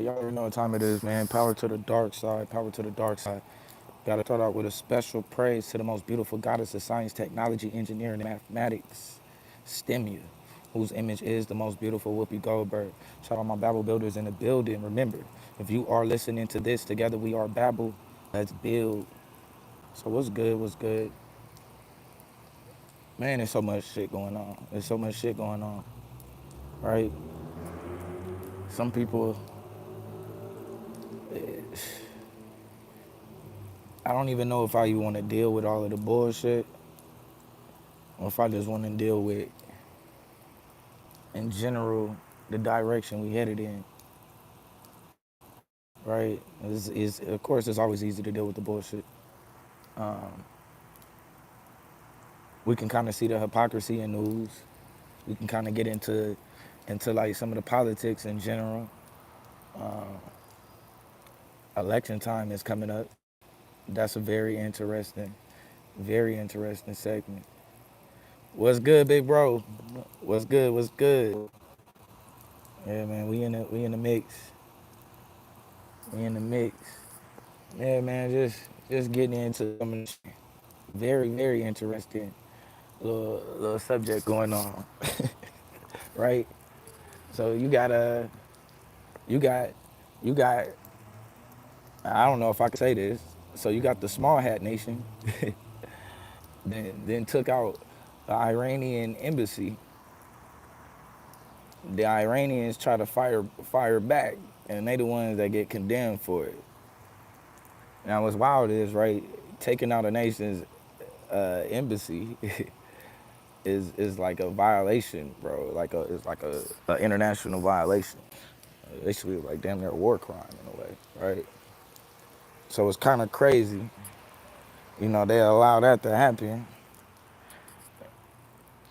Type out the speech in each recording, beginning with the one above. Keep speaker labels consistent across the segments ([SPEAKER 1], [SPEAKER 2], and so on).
[SPEAKER 1] Y'all already know what time it is, man. Power to the dark side, power to the dark side. Gotta start out with a special praise to the most beautiful goddess of science, technology, engineering, and mathematics, STEMU, whose image is the most beautiful Whoopi Goldberg. Shout out my Babel builders in the building. Remember, if you are listening to this, together we are Babel. Let's build. So what's good? What's good? Man, there's so much shit going on. There's so much shit going on, right? Some people, I don't even know if I even want to deal with all of the bullshit or if I just want to deal with, in general, the direction we headed in, right? Of course, it's always easy to deal with the bullshit. We can kind of see the hypocrisy in news. We can kind of get into like some of the politics in general. Election time is coming up. That's a very interesting segment. What's good, big bro? What's good? What's good? Yeah, man, we in the mix. We in the mix. Yeah, man, just getting into some of the very interesting little subject going on, right? So you got you got I don't know if I can say this. So you got the small hat nation, then took out the Iranian embassy. The Iranians try to fire back, and they the ones that get condemned for it. Now what's wild is, right, taking out a nation's embassy is like a violation, bro. It's like a international violation. Basically, like damn near a war crime in a way, right? So it's kind of crazy, they allow that to happen.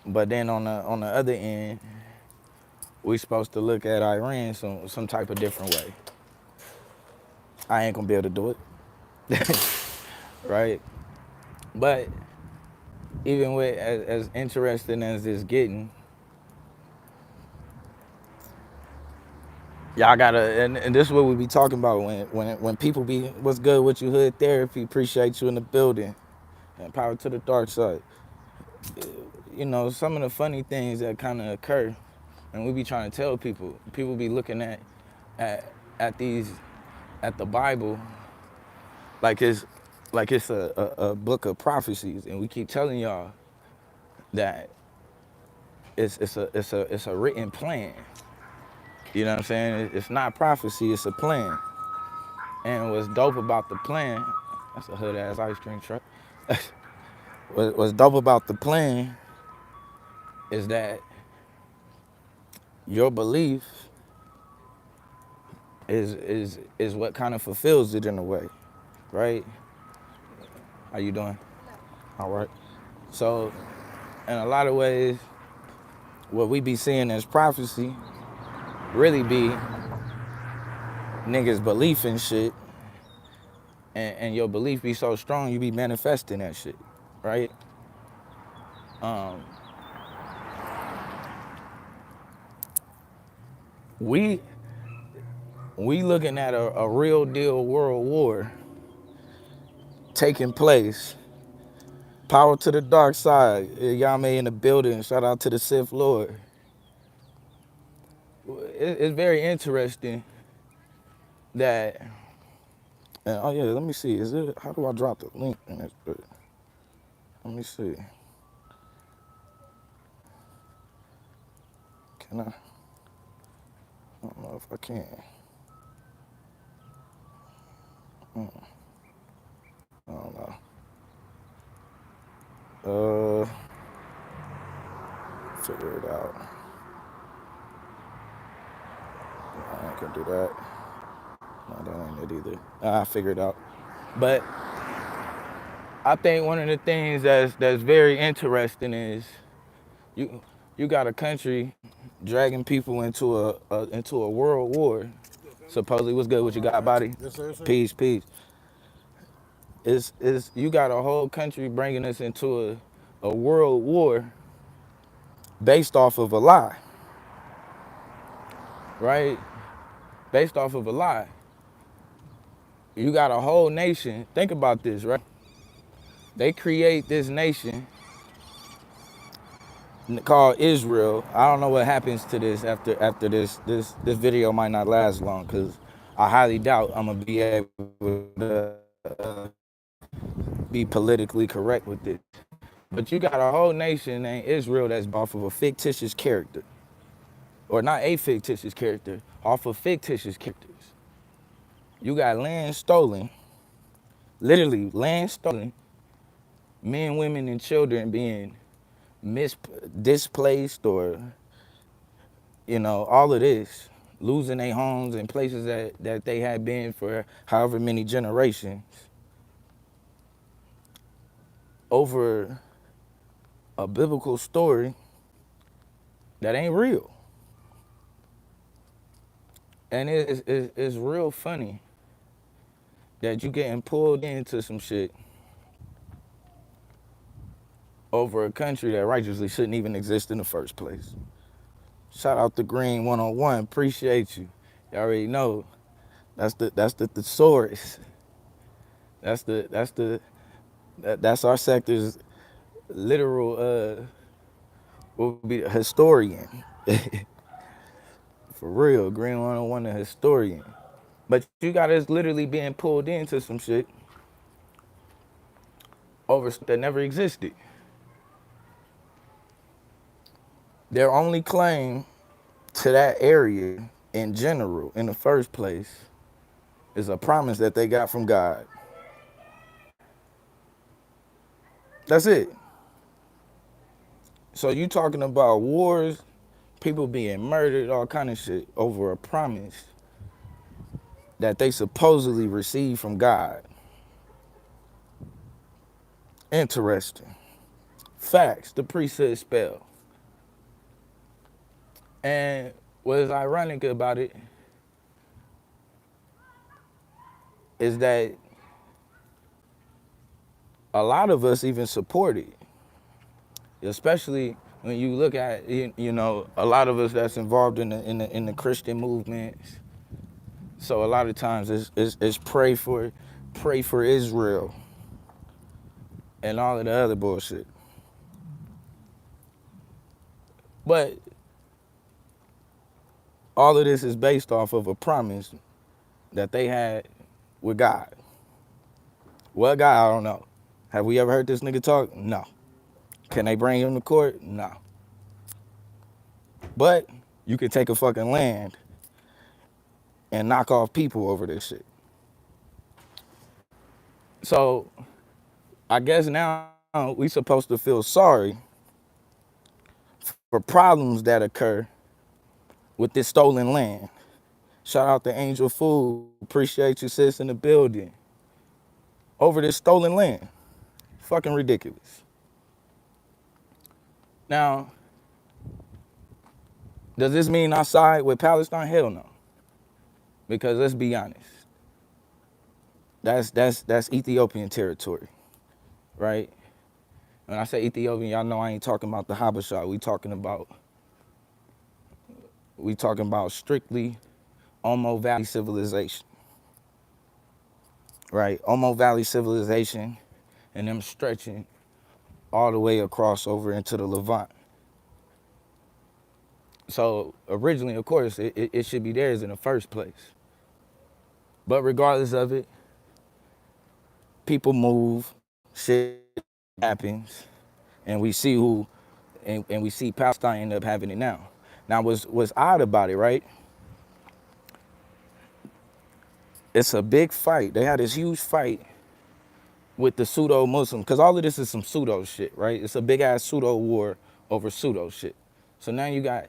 [SPEAKER 1] But then on the other end, we supposed to look at Iran some type of different way. I ain't gonna be able to do it, right? But even with as interesting as it's getting, y'all gotta, and this is what we be talking about when people be, what's good with you, hood therapy, appreciate you in the building, and power to the dark side. Some of the funny things that kind of occur, and we be trying to tell people be looking at at these at the Bible like it's a book of prophecies, and we keep telling y'all that it's a written plan. You know what I'm saying? It's not prophecy, it's a plan. And what's dope about the plan, that's a hood ass ice cream truck. What's dope about the plan is that your belief is what kind of fulfills it in a way, right? How you doing? All right. So, in a lot of ways, what we be seeing as prophecy really be niggas' belief in shit, and your belief be so strong, you be manifesting that shit, right? Um, we we looking at a real deal world war taking place. Power to the dark side. Yame in the building. Shout out to the Sith Lord. It's very interesting that. Oh yeah, let me see. How do I drop the link in this? Let me see. Can I? I don't know if I can. I don't know. Figure it out. I ain't gonna do that. No, that ain't it either. I figured it out. But I think one of the things that's very interesting is you you got a country dragging people into a world war. Supposedly, what's good with you, got body?
[SPEAKER 2] Yes, sir, sir.
[SPEAKER 1] Peace, peace. Is you got a whole country bringing us into a world war based off of a lie, right? based off of a lie. You got a whole nation. Think about this, right? They create this nation called Israel. I don't know what happens to this after this video might not last long, because I highly doubt I'm gonna be able to be politically correct with it. But you got a whole nation named Israel that's off of a fictitious character. Or not a fictitious character, off of fictitious characters. You got land stolen, literally land stolen, men, women, and children being displaced, or, you know, all of this, losing their homes and places that they had been for however many generations over a biblical story that ain't real. And it's real funny that you getting pulled into some shit over a country that righteously shouldn't even exist in the first place. Shout out to Green 101, appreciate you. You already know that's the thesaurus. That's our sector's literal will be a historian. For real, Green 101 a historian. But you got us literally being pulled into some shit over that never existed. Their only claim to that area in general, in the first place, is a promise that they got from God. That's it. So you talking about wars, people being murdered, all kind of shit over a promise that they supposedly received from God. Interesting. Facts, the priesthood spell. And what is ironic about it is that a lot of us even support it, especially when you look at, you know, a lot of us that's involved in the Christian movements. So a lot of times it's pray for Israel and all of the other bullshit. But all of this is based off of a promise that they had with God. What God? I don't know. Have we ever heard this nigga talk? No. Can they bring him to court? No. But you can take a fucking land and knock off people over this shit. So I guess now we supposed to feel sorry for problems that occur with this stolen land. Shout out to Angel Food. Appreciate you, sis, in the building. Over this stolen land. Fucking ridiculous. Now, does this mean I side with Palestine? Hell no. Because let's be honest. That's Ethiopian territory, right? When I say Ethiopian, y'all know I ain't talking about the Habasha. We talking about strictly Omo Valley civilization, right? Omo Valley civilization, and them stretching all the way across over into the Levant. So originally, of course, it should be theirs in the first place. But regardless of it, people move, shit happens, and we see and we see Palestine end up having it now. Now, what's odd about it, right? It's a big fight. They had this huge fight with the pseudo-Muslims, because all of this is some pseudo shit, right? It's a big-ass pseudo war over pseudo shit. So now you got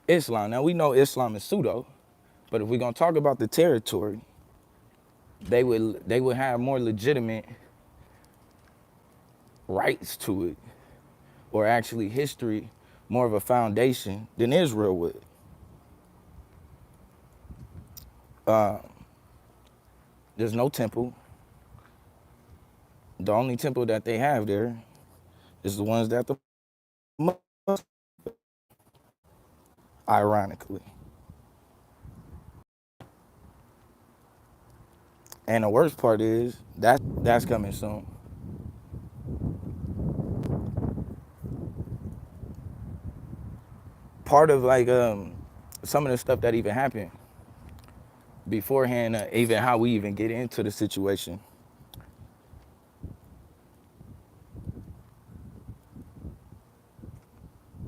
[SPEAKER 1] Islam. Now, we know Islam is pseudo, but if we're going to talk about the territory, they would have more legitimate rights to it, or actually history, more of a foundation than Israel would. There's no temple. The only temple that they have there is the ones that the Muslims, ironically. And the worst part is that's coming soon. Part of like some of the stuff that even happened beforehand, even how we even get into the situation.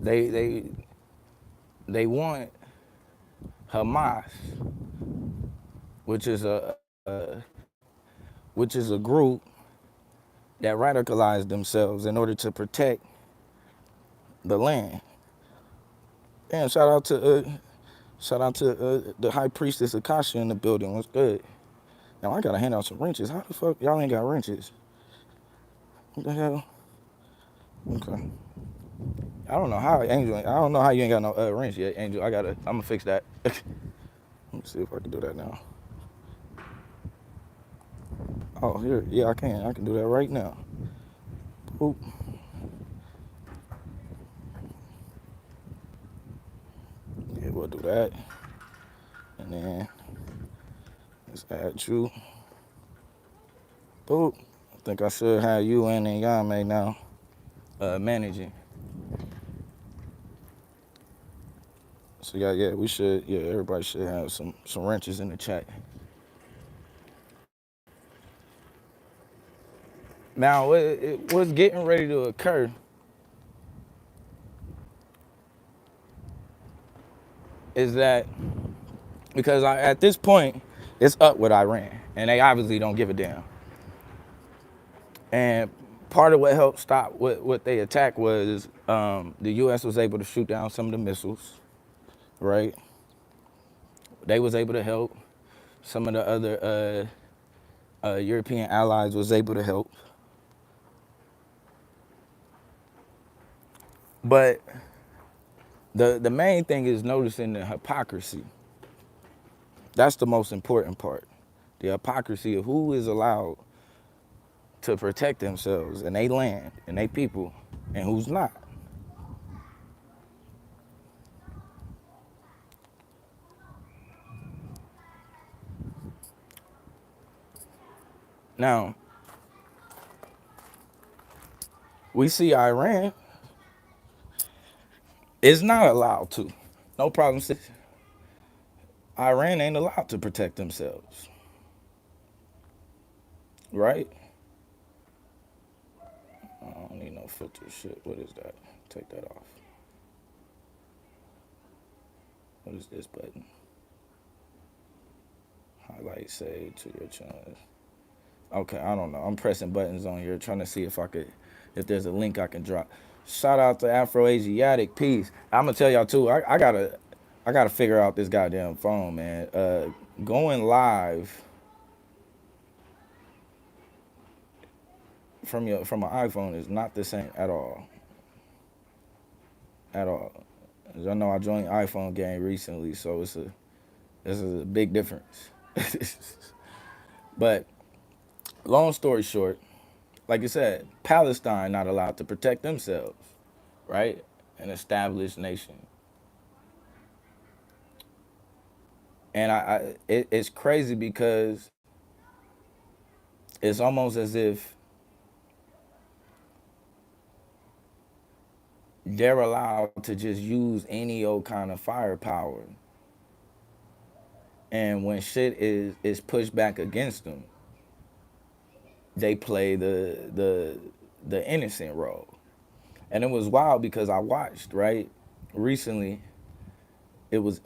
[SPEAKER 1] They they they want Hamas, which is a which is a group that radicalized themselves in order to protect the land. And shout out to the high priestess Akasha in the building. What's good? Now I gotta hand out some wrenches. How the fuck y'all ain't got wrenches? What the hell? Okay. I don't know how Angel. I don't know how you ain't got no wrench yet, Angel. I'm gonna fix that. Let me see if I can do that now. Oh, here. Yeah, I can. I can do that right now. Oop. Yeah, we'll do that. And then let's add you. Boop. I think I should have you in and Yame now managing. So yeah, we should. Yeah, everybody should have some wrenches in the chat. Now, what's getting ready to occur is that because at this point, it's up with Iran, and they obviously don't give a damn. And part of what helped stop what they attacked was the U.S. was able to shoot down some of the missiles, right? They was able to help. Some of the other European allies was able to help. But the main thing is noticing the hypocrisy. That's the most important part. The hypocrisy of who is allowed to protect themselves and they land and they people and who's not. Now, we see Iran is not allowed to. No problem, sis. Iran ain't allowed to protect themselves, right? I don't need no filter shit. What is that? Take that off. What is this button? Highlight, save to your channel. Okay, I don't know. I'm pressing buttons on here trying to see if there's a link I can drop. Shout out to Afro Asiatic Peace. I'm gonna tell y'all too. I gotta figure out this goddamn phone, man. Going live from an iPhone is not the same at all. At all. As y'all know, I joined iPhone game recently, so it's a big difference. But long story short, like I said, Palestine not allowed to protect themselves, right? An established nation. And it's crazy because it's almost as if they're allowed to just use any old kind of firepower. And when shit is pushed back against them, they play the innocent role. And it was wild because I watched, right? Recently, it was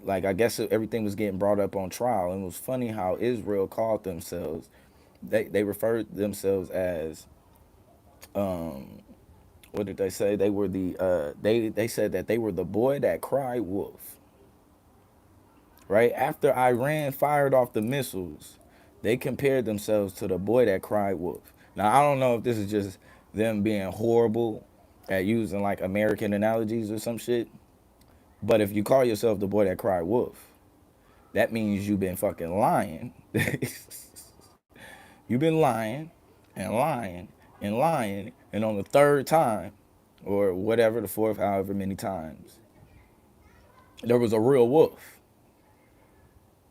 [SPEAKER 1] like I guess everything was getting brought up on trial. And it was funny how Israel called themselves, they referred themselves as what did they say? They were they said that they were the boy that cried wolf. Right? After Iran fired off the missiles, they compared themselves to the boy that cried wolf. Now I don't know if this is just them being horrible at using like American analogies or some shit. But if you call yourself the boy that cried wolf, that means you've been fucking lying. You've been lying and lying and lying, and on the third time, or whatever, the fourth, however many times, there was a real wolf.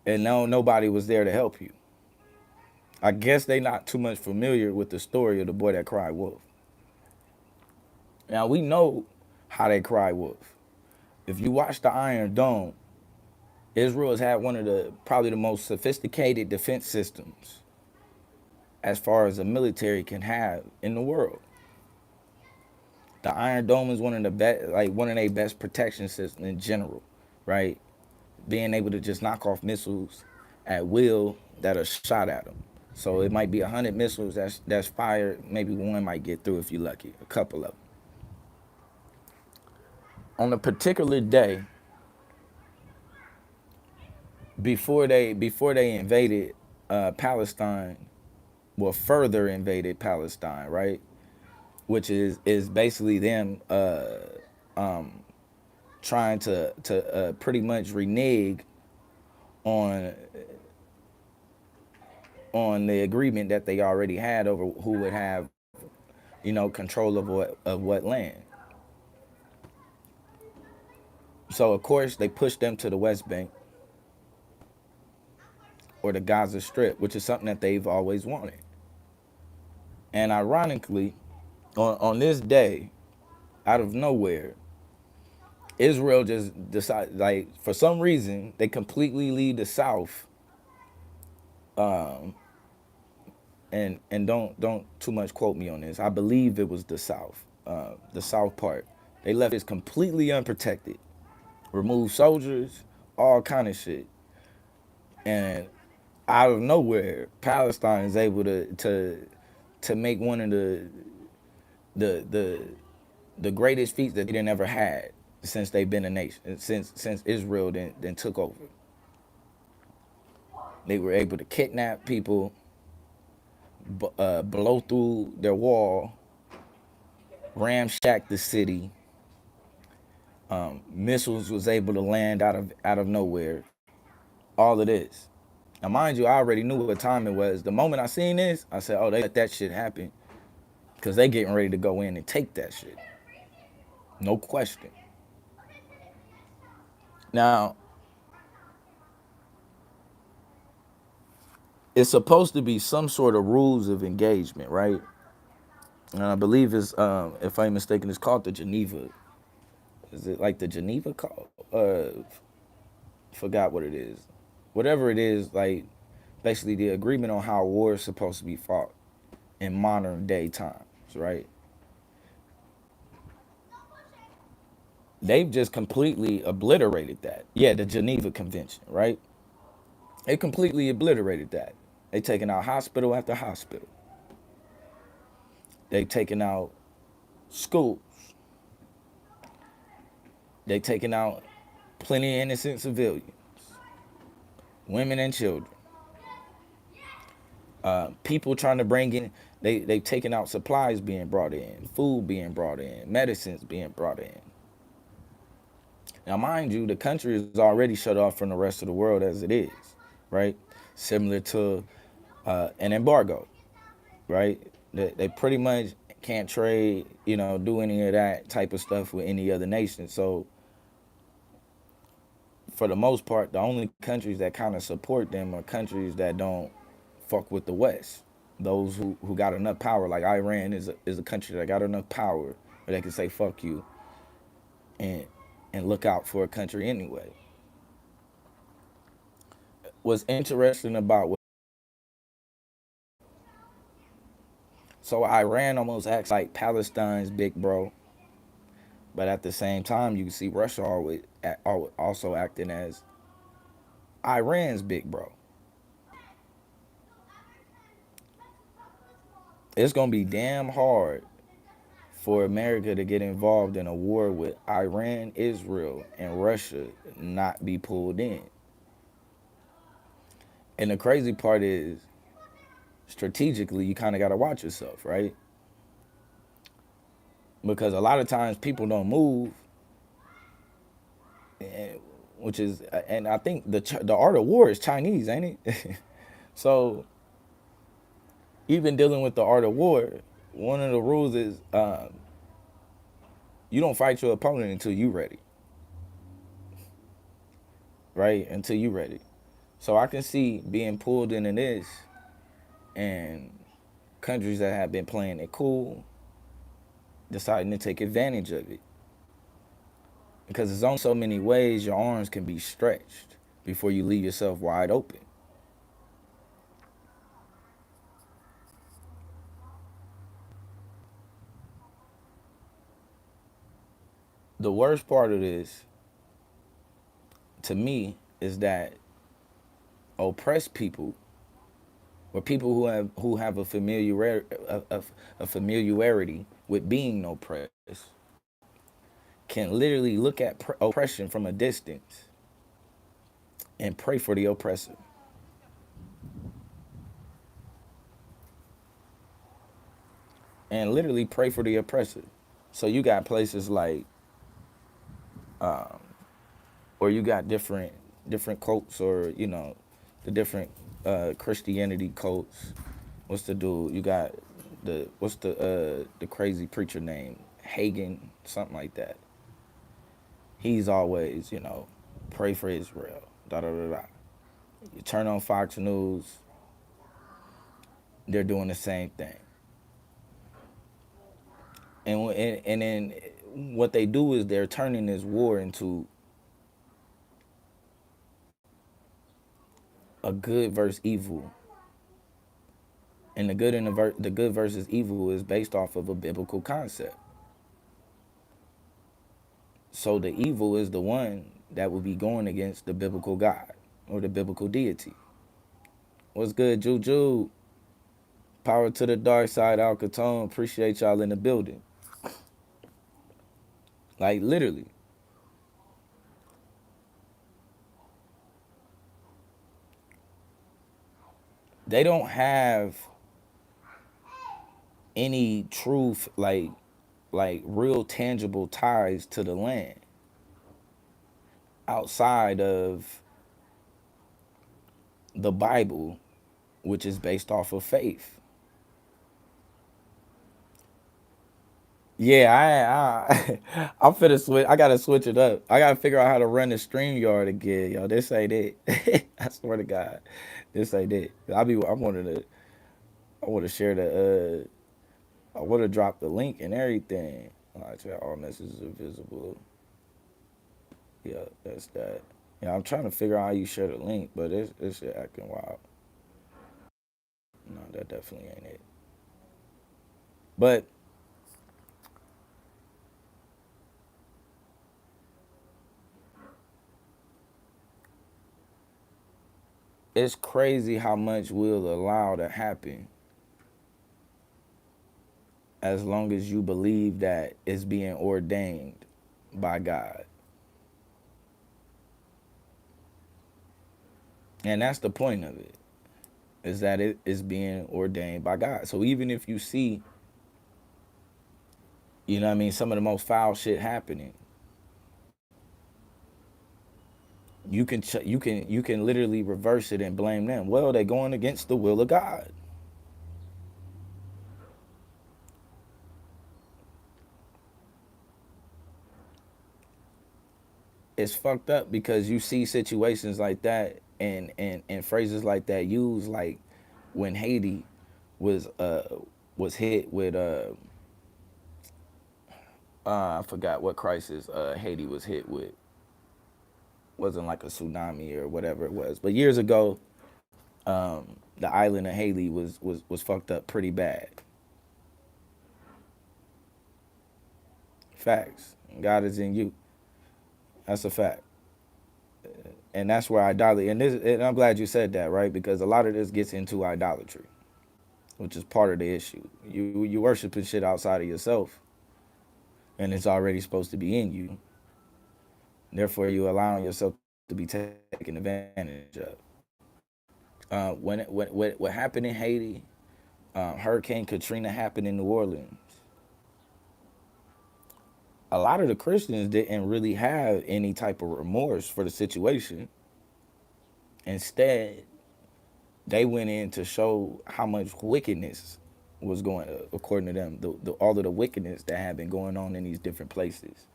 [SPEAKER 1] and no nobody was there to help you. I guess they not too much familiar with the story of the boy that cried wolf. Now we know how they cry wolf. If you watch the Iron Dome, Israel has had one of the probably the most sophisticated defense systems as far as a military can have in the world. The Iron Dome is one of the best, like one of their best protection systems in general, right? Being able to just knock off missiles at will that are shot at them. So it might be 100 missiles that's fired. Maybe one might get through if you're lucky. A couple of them. On a particular day, before they invaded Palestine, well, further invaded Palestine, right? Which is basically them trying to pretty much renege on the agreement that they already had over who would have, control of what land. So of course they pushed them to the West Bank or the Gaza Strip, which is something that they've always wanted. And ironically, on this day, out of nowhere, Israel just decided, like, for some reason, they completely leave the South, and don't too much quote me on this. I believe it was the South part. They left it completely unprotected, removed soldiers, all kind of shit, and out of nowhere, Palestine is able to make one of the the greatest feats that they didn't ever had since they've been a nation, since Israel then took over. They were able to kidnap people, blow through their wall, ramshack the city. Missiles was able to land out of nowhere. All of this. Now, mind you, I already knew what time it was. The moment I seen this, I said, "Oh, they let that shit happen, because they getting ready to go in and take that shit. No question." Now, it's supposed to be some sort of rules of engagement, right? And I believe it's, if I'm mistaken, it's called the Geneva. Is it like the Geneva call? Forgot what it is. Whatever it is, like basically the agreement on how war is supposed to be fought in modern day times, right? They've just completely obliterated that. Yeah, the Geneva Convention, right? They completely obliterated that. They taken out hospital after hospital. They taken out schools. They taken out plenty of innocent civilians, women and children. People trying to bring in, they've taken out supplies being brought in, food being brought in, medicines being brought in. Now, mind you, the country is already shut off from the rest of the world as it is, right? Similar to an embargo, right? They pretty much can't trade, do any of that type of stuff with any other nation. So, for the most part, the only countries that kind of support them are countries that don't fuck with the West. Those who got enough power, like Iran is a country that got enough power where they can say fuck you and look out for a country anyway. What's interesting about so Iran almost acts like Palestine's big bro, but at the same time you can see Russia always also acting as Iran's big bro. It's gonna be damn hard for America to get involved in a war with Iran, Israel, and Russia not be pulled in. And the crazy part is, strategically, you kind of got to watch yourself, right? Because a lot of times people don't move, which is, and I think the art of war is Chinese, ain't it? So even dealing with the art of war, one of the rules is you don't fight your opponent until you ready, right? Until you ready. So I can see being pulled into this and countries that have been playing it cool deciding to take advantage of it. Because there's only so many ways your arms can be stretched before you leave yourself wide open. The worst part of this, to me, is that oppressed people or people who have a familiarity with being oppressed can literally look at oppression from a distance and pray for the oppressor and literally pray for the oppressor. So you got places like, or you got different cults, or the different Christianity cults. What's the dude? You got the crazy preacher name Hagen, something like that. He's always pray for Israel. Da da da da. You turn on Fox News, they're doing the same thing. And then what they do is they're turning this war into a good versus evil, and the good versus evil is based off of a biblical concept. So the evil is the one that will be going against the biblical God or the biblical deity. What's good, Juju? Power to the dark side, Al Capone. Appreciate y'all in the building. Like literally, they don't have any truth, like real tangible ties to the land outside of the Bible, which is based off of faith. Yeah, I'm finna switch. I gotta switch it up. I gotta figure out how to run the StreamYard again, yo. This ain't it. I swear to God, this ain't it. I wanted to. I want to share the. I would have dropped the link and everything. All right, all messages are visible. Yeah, that's that. Yeah, I'm trying to figure out how you share the link, but it's shit acting wild. No, that definitely ain't it. But it's crazy how much we'll allow to happen as long as you believe that it's being ordained by God. And that's the point of it, is that it is being ordained by God. So even if you see, what I mean, some of the most foul shit happening, you can literally reverse it and blame them. Well, they're going against the will of God. It's fucked up because you see situations like that and phrases like that used, like when Haiti was hit with I forgot what crisis Haiti was hit with. Wasn't like a tsunami or whatever it was, but years ago, the island of Haiti was fucked up pretty bad. Facts. God is in you. That's a fact. And that's where idolatry, and I'm glad you said that, right? Because a lot of this gets into idolatry, which is part of the issue. You worshiping shit outside of yourself, and it's already supposed to be in you. Therefore, you allowing yourself to be taken advantage of. What happened in Haiti, Hurricane Katrina happened in New Orleans. A lot of the Christians didn't really have any type of remorse for the situation. Instead, they went in to show how much wickedness was going, according to them, all of the wickedness that had been going on in these different places.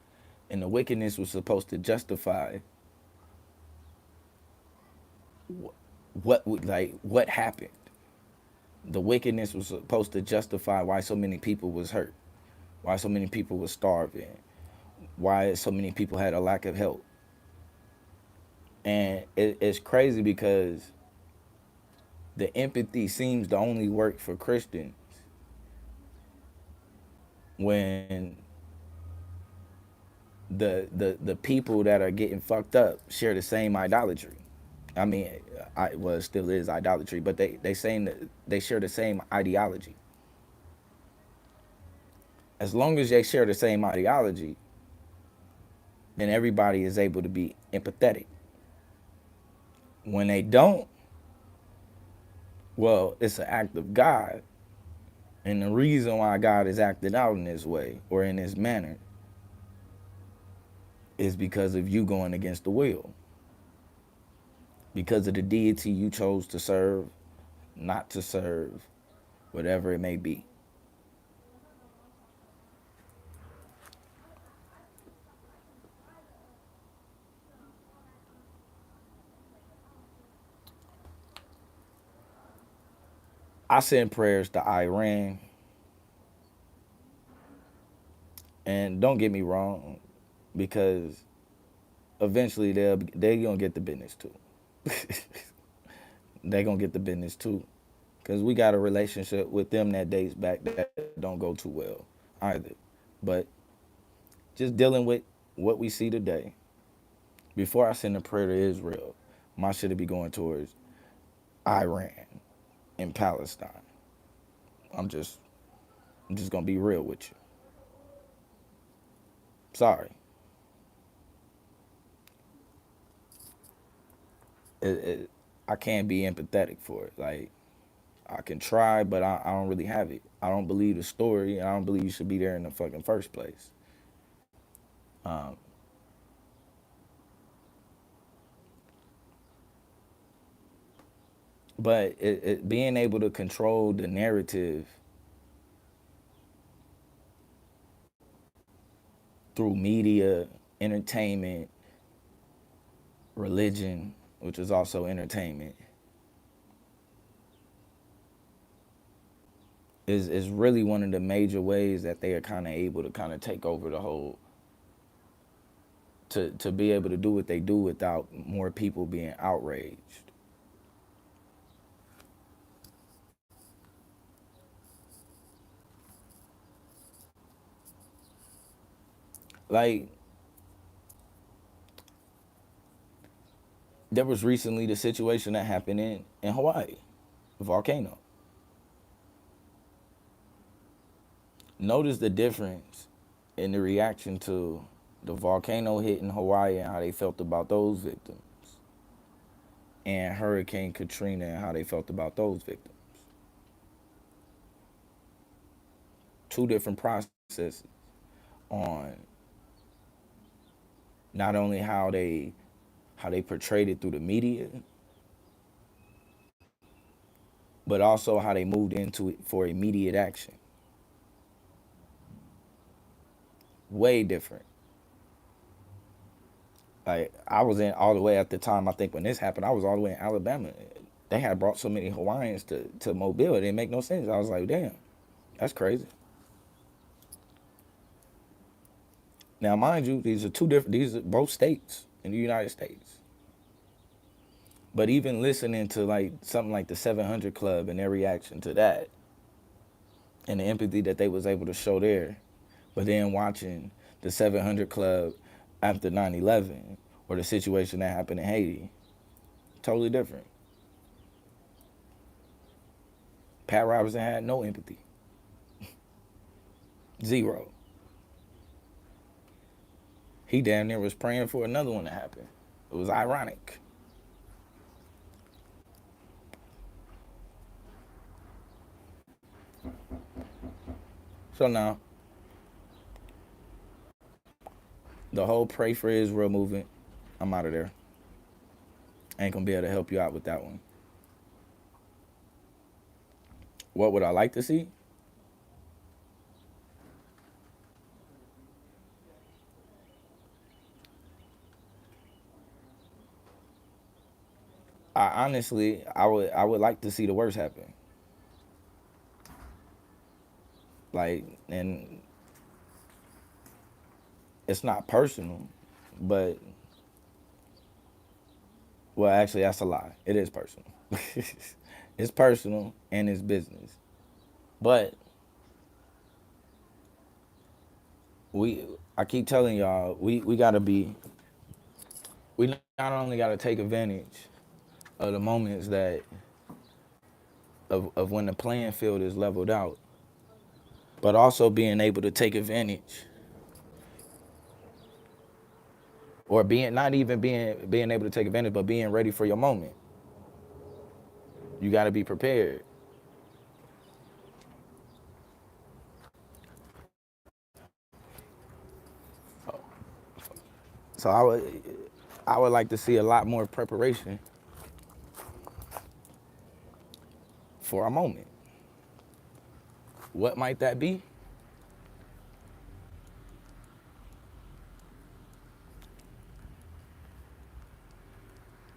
[SPEAKER 1] And the wickedness was supposed to justify what happened? The wickedness was supposed to justify why so many people was hurt, why so many people was starving, why so many people had a lack of help. And it's crazy because the empathy seems to only work for Christians when the people that are getting fucked up share the same idolatry. I mean, well, it still is idolatry, but they saying that they share the same ideology. As long as they share the same ideology, then everybody is able to be empathetic. When they don't, well, it's an act of God, and the reason why God is acting out in this way or in this manner is because of you going against the will, because of the deity you chose to serve, not to serve, whatever it may be. I send prayers to Iran, and don't get me wrong, because eventually they gonna get the business too. They gonna get the business too, because we got a relationship with them that dates back that don't go too well either. But just dealing with what we see today. Before I send a prayer to Israel, my shit will be going towards Iran and Palestine. I'm just I'm just gonna be real with you. Sorry. I can't be empathetic for it. Like, I can try, but I don't really have it. I don't believe the story, and I don't believe you should be there in the fucking first place. Um, but being able to control the narrative through media, entertainment, religion, which is also entertainment, is really one of the major ways that they are kind of able to kind of take over the whole, to be able to do what they do without more people being outraged. Like, there was recently the situation that happened in Hawaii, the volcano. Notice the difference in the reaction to the volcano hitting Hawaii and how they felt about those victims, and Hurricane Katrina and how they felt about those victims. Two different processes on not only how they portrayed it through the media, but also how they moved into it for immediate action. Way different. Like, I was in all the way at the time. I think when this happened, I was all the way in Alabama. They had brought so many Hawaiians to Mobile. It didn't make no sense. I was like, damn, that's crazy. Now, mind you, these are two different. These are both states in the United States. But even listening to like something like the 700 Club and their reaction to that, and the empathy that they was able to show there, but then watching the 700 Club after 9/11 or the situation that happened in Haiti, totally different. Pat Robertson had no empathy, zero. He damn near was praying for another one to happen. It was ironic. So now, the whole Pray for Israel movement, I'm out of there. I ain't gonna be able to help you out with that one. What would I like to see? I would like to see the worst happen. Like, and it's not personal, but well, actually, that's a lie. It is personal. It's personal and it's business. But we, I keep telling y'all, we gotta be, we not only gotta take advantage of the moments that of when the playing field is leveled out, but also being able to take advantage or being not even being able to take advantage, but being ready for your moment. You got to be prepared. So I would like to see a lot more preparation for a moment. What might that be?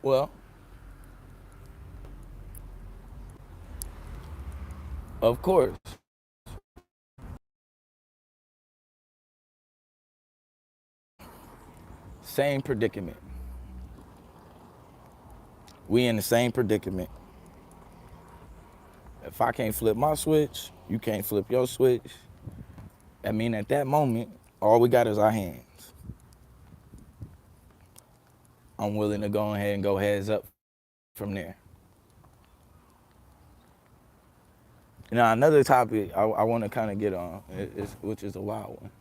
[SPEAKER 1] Well, of course, same predicament. We in the same predicament. If I can't flip my switch, you can't flip your switch. I mean, at that moment, all we got is our hands. I'm willing to go ahead and go heads up from there. Now, another topic I want to kind of get on, which is a wild one,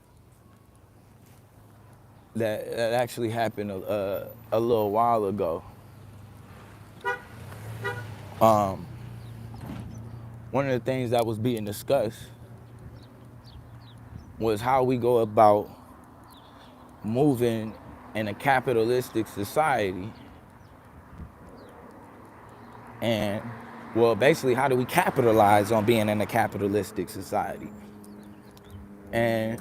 [SPEAKER 1] that actually happened a little while ago. Um, One of the things that was being discussed was how we go about moving in a capitalistic society, and well, basically, how do we capitalize on being in a capitalistic society? And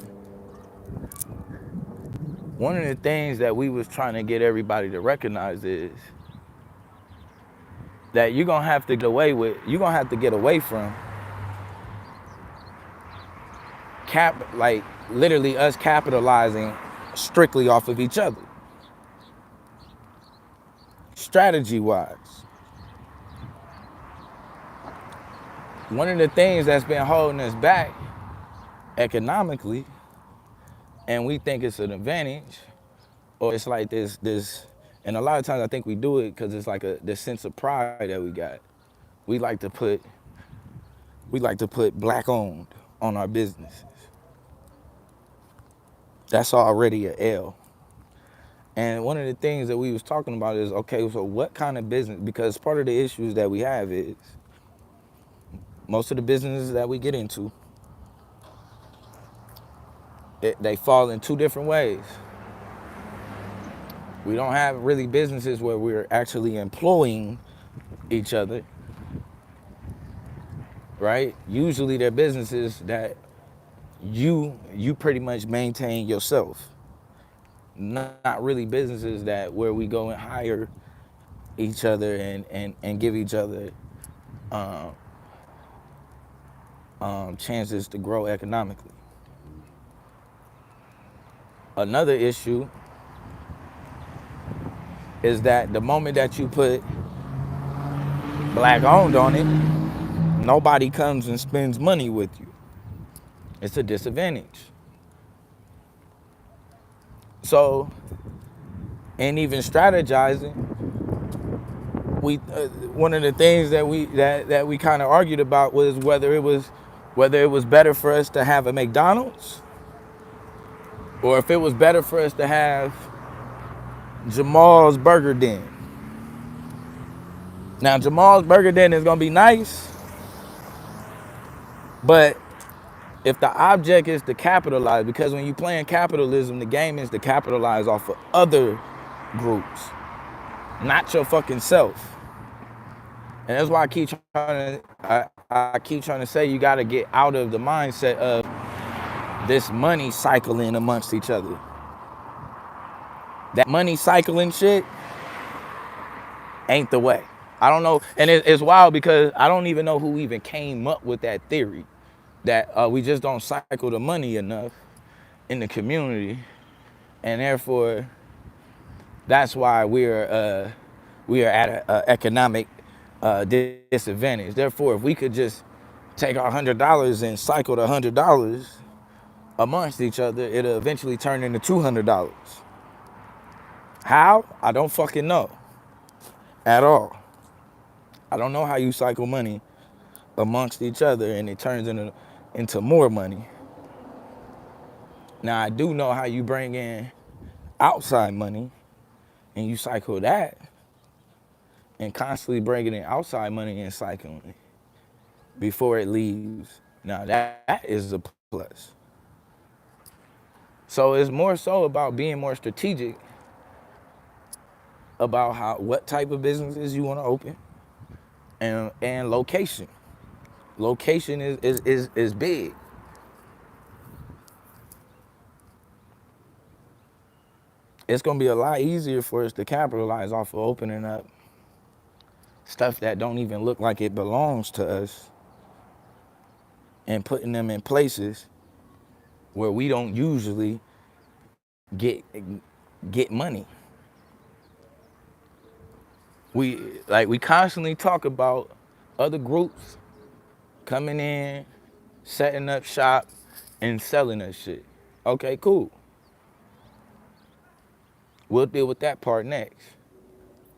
[SPEAKER 1] one of the things that we was trying to get everybody to recognize is that you're gonna have to get away from like literally us capitalizing strictly off of each other. Strategy wise, one of the things that's been holding us back economically, and we think it's an advantage, or it's like this, and a lot of times I think we do it because it's like this sense of pride that we got. We like to put black owned on our businesses. That's already a L. And one of the things that we was talking about is, okay, so what kind of business? Because part of the issues that we have is most of the businesses that we get into, they fall in two different ways. We don't have really businesses where we're actually employing each other, right? Usually they're businesses that you pretty much maintain yourself. Not really businesses that where we go and hire each other and give each other chances to grow economically. Another issue is that the moment that you put black owned on it, nobody comes and spends money with you. It's a disadvantage. So, and even strategizing, one of the things that we kind of argued about was whether it was better for us to have a McDonald's or if it was better for us to have Jamal's Burger Den. Now, Jamal's Burger Den is gonna be nice, but if the object is to capitalize, because when you're playing capitalism, the game is to capitalize off of other groups, not your fucking self. And that's why I keep trying to say you got to get out of the mindset of this money cycling amongst each other. That money cycling shit ain't the way. I don't know, and it's wild because I don't even know who even came up with that theory that we just don't cycle the money enough in the community, and therefore that's why we are at an economic disadvantage. Therefore, if we could just take our $100 and cycle the $100 amongst each other, it'll eventually turn into $200. How? I don't fucking know at all. I don't know how you cycle money amongst each other and it turns into more money. Now I do know how you bring in outside money and you cycle that and constantly bringing in outside money and cycling it before it leaves. Now that is a plus. So it's more so about being more strategic about what type of businesses you want to open and location. Location is big. It's gonna be a lot easier for us to capitalize off of opening up stuff that don't even look like it belongs to us and putting them in places where we don't usually get get money. We constantly talk about other groups coming in, setting up shop, and selling us shit. Okay, cool. We'll deal with that part next.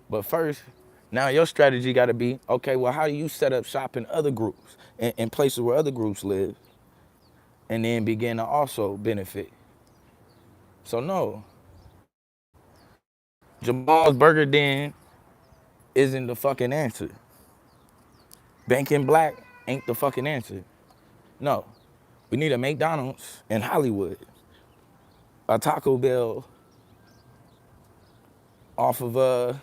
[SPEAKER 1] But first, now your strategy got to be, okay, well, how do you set up shop in other groups, in places where other groups live, and then begin to also benefit? So no, Jamal's Burger Den isn't the fucking answer. Banking black ain't the fucking answer. No, we need a McDonald's in Hollywood, a Taco Bell off of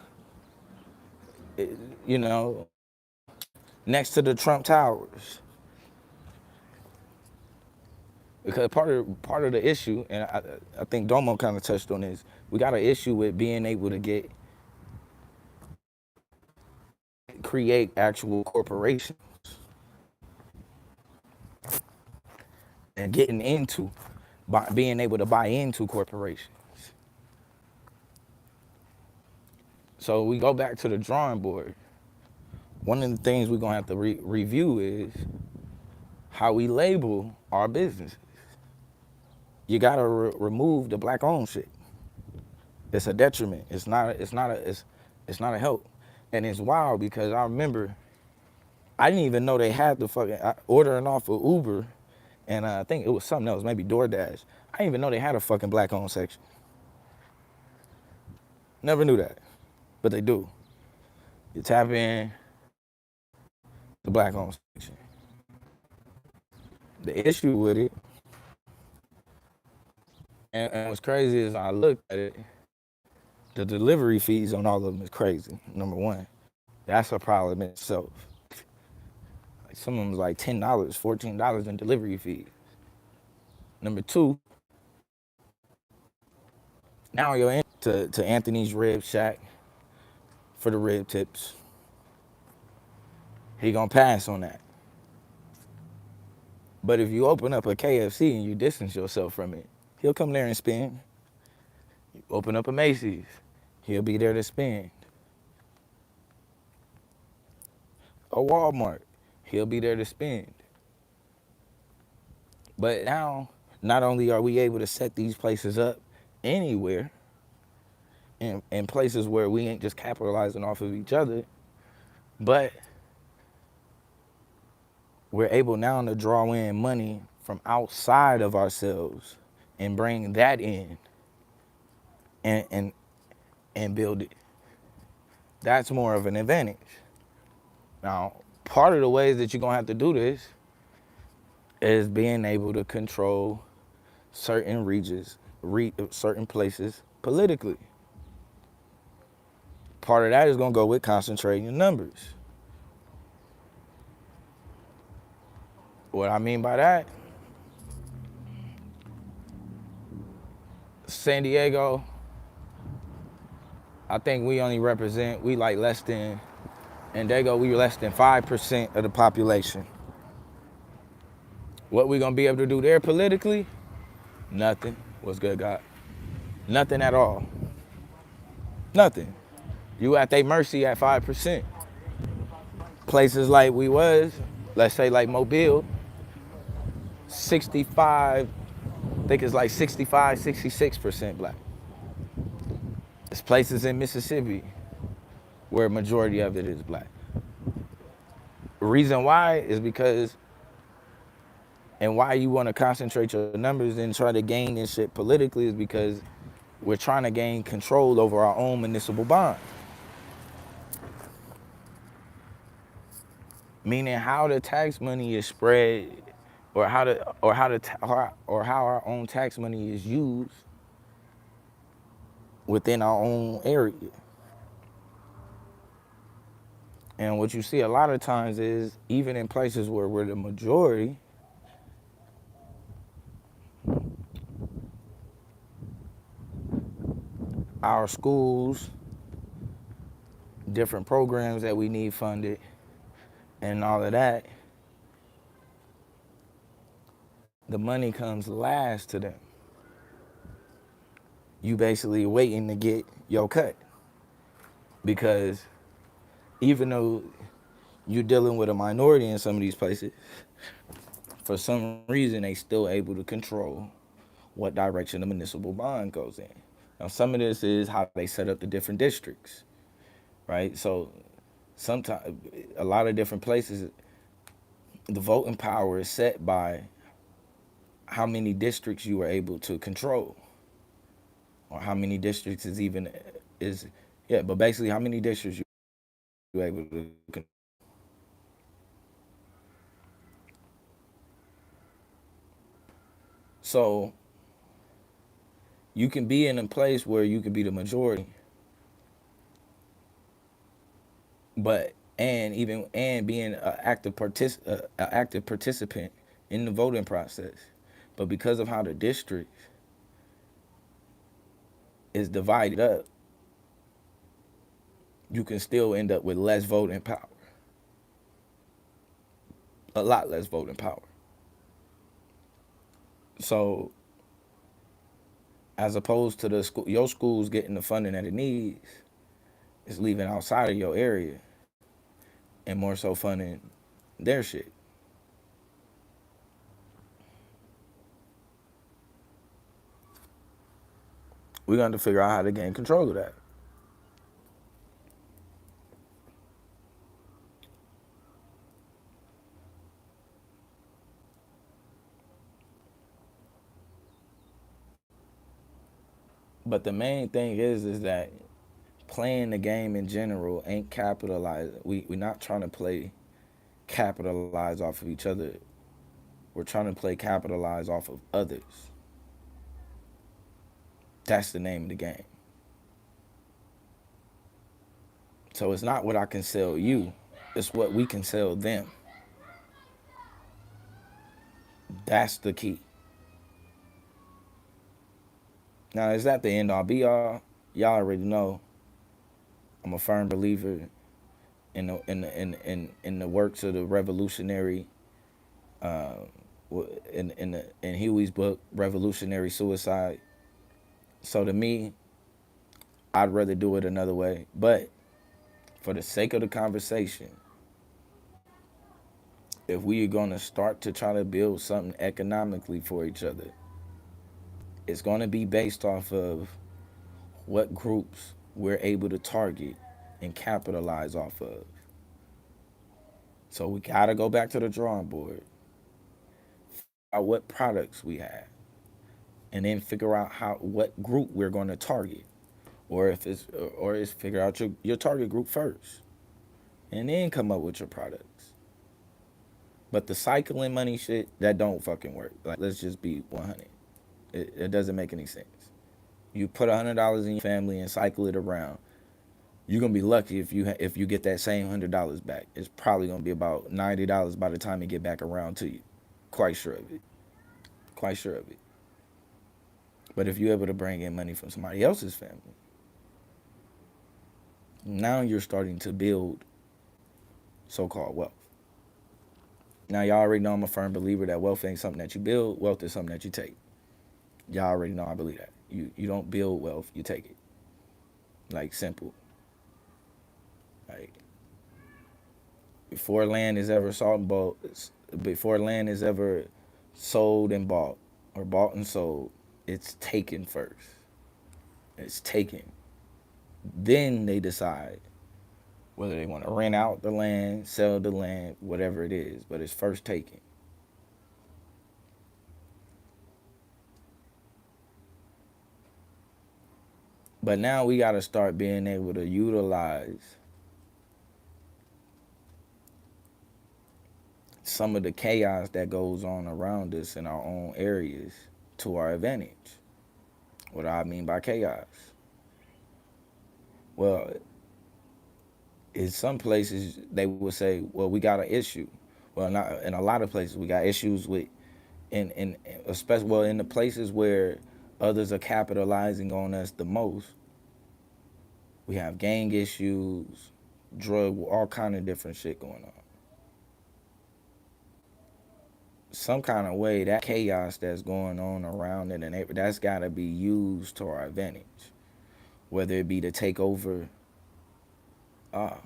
[SPEAKER 1] you know, next to the Trump Towers. Because part of the issue, and I think Domo kind of touched on this, we got an issue with being able to create actual corporations and getting into being able to buy into corporations. So we go back to the drawing board. One of the things we're gonna have to review is how we label our businesses. You gotta remove the black owned shit. It's a detriment. It's not a help. And it's wild because I remember I didn't even know they had the fucking ordering off of Uber, and I think it was something else, maybe DoorDash. I didn't even know they had a fucking black owned section. Never knew that, but they do. You tap in the black owned section. The issue with it, and what's crazy is I looked at it, the delivery fees on all of them is crazy. Number one, that's a problem in itself. Like some of them is like $10, $14 in delivery fees. Number two, now you're to Anthony's Rib Shack for the rib tips. He gonna pass on that. But if you open up a KFC and you distance yourself from it, he'll come there and spend. You open up a Macy's, he'll be there to spend. A Walmart, he'll be there to spend. But now, not only are we able to set these places up anywhere, in places where we ain't just capitalizing off of each other, but we're able now to draw in money from outside of ourselves and bring that in and build it. That's more of an advantage. Now, part of the ways that you're gonna have to do this is being able to control certain regions, certain places politically. Part of that is gonna go with concentrating your numbers. What I mean by that, San Diego, I think we only represent, we like less than And they go, we were less than 5% of the population. What we gonna be able to do there politically? Nothing. What's good, God? Nothing at all. Nothing. You at their mercy at 5%. Places like we was, let's say like Mobile, 65, I think it's like 65, 66% black. There's places in Mississippi where a majority of it is black. The reason why is because, and why you want to concentrate your numbers and try to gain this shit politically is because we're trying to gain control over our own municipal bond. Meaning how the tax money is spread, or how our own tax money is used within our own area. And what you see a lot of times is, even in places where we're the majority, our schools, different programs that we need funded, and all of that, the money comes last to them. You basically waiting to get your cut. Because even though you're dealing with a minority in some of these places, for some reason they still able to control what direction the municipal bond goes in. Now some of this is how they set up the different districts, right? So sometimes, a lot of different places, the voting power is set by how many districts you are able to control, or how many districts but basically how many districts you are able to control. So you can be in a place where you can be the majority, but and being an active participant in the voting process, but because of how the district is divided up, you can still end up with less voting power, a lot less voting power. So as opposed to your schools getting the funding that it needs, it's leaving outside of your area and more so funding their shit. We're going to figure out how to gain control of that. But the main thing is that playing the game in general ain't capitalized. We're not trying to play capitalize off of each other. We're trying to play capitalize off of others. That's the name of the game. So it's not what I can sell you, it's what we can sell them. That's the key. Now, is that the end all be all? Y'all already know I'm a firm believer in the works of the revolutionary, in Huey's book, Revolutionary Suicide. So to me, I'd rather do it another way. But for the sake of the conversation, if we are going to start to try to build something economically for each other, it's going to be based off of what groups we're able to target and capitalize off of. So we got to go back to the drawing board, figure out what products we have, and then figure out what group we're going to target, or if it's or is figure out your target group first, and then come up with your products. But the cycling money shit, that don't fucking work. Like, let's just be 100. It doesn't make any sense. You put $100 in your family and cycle it around. You're gonna be lucky if you get that same $100 back. It's probably gonna be about $90 by the time it get back around to you. Quite sure of it. Quite sure of it. But if you're able to bring in money from somebody else's family, now you're starting to build so-called wealth. Now, y'all already know I'm a firm believer that wealth ain't something that you build. Wealth is something that you take. Y'all already know I believe that. You don't build wealth, you take it. Like, simple. Like, before land is ever sold and bought, before land is ever sold and bought, or bought and sold, it's taken first. It's taken. Then they decide whether they want to rent out the land, sell the land, whatever it is, but it's first taken. But now we got to start being able to utilize some of the chaos that goes on around us in our own areas to our advantage. What do I mean by chaos? Well, in some places they will say, well, we got an issue. Well, not in a lot of places we got issues with, in especially, well, in the places where others are capitalizing on us the most, we have gang issues, drug, all kind of different shit going on. Some kind of way that chaos that's going on around in the neighborhood, that's got to be used to our advantage, whether it be to take over. Ah,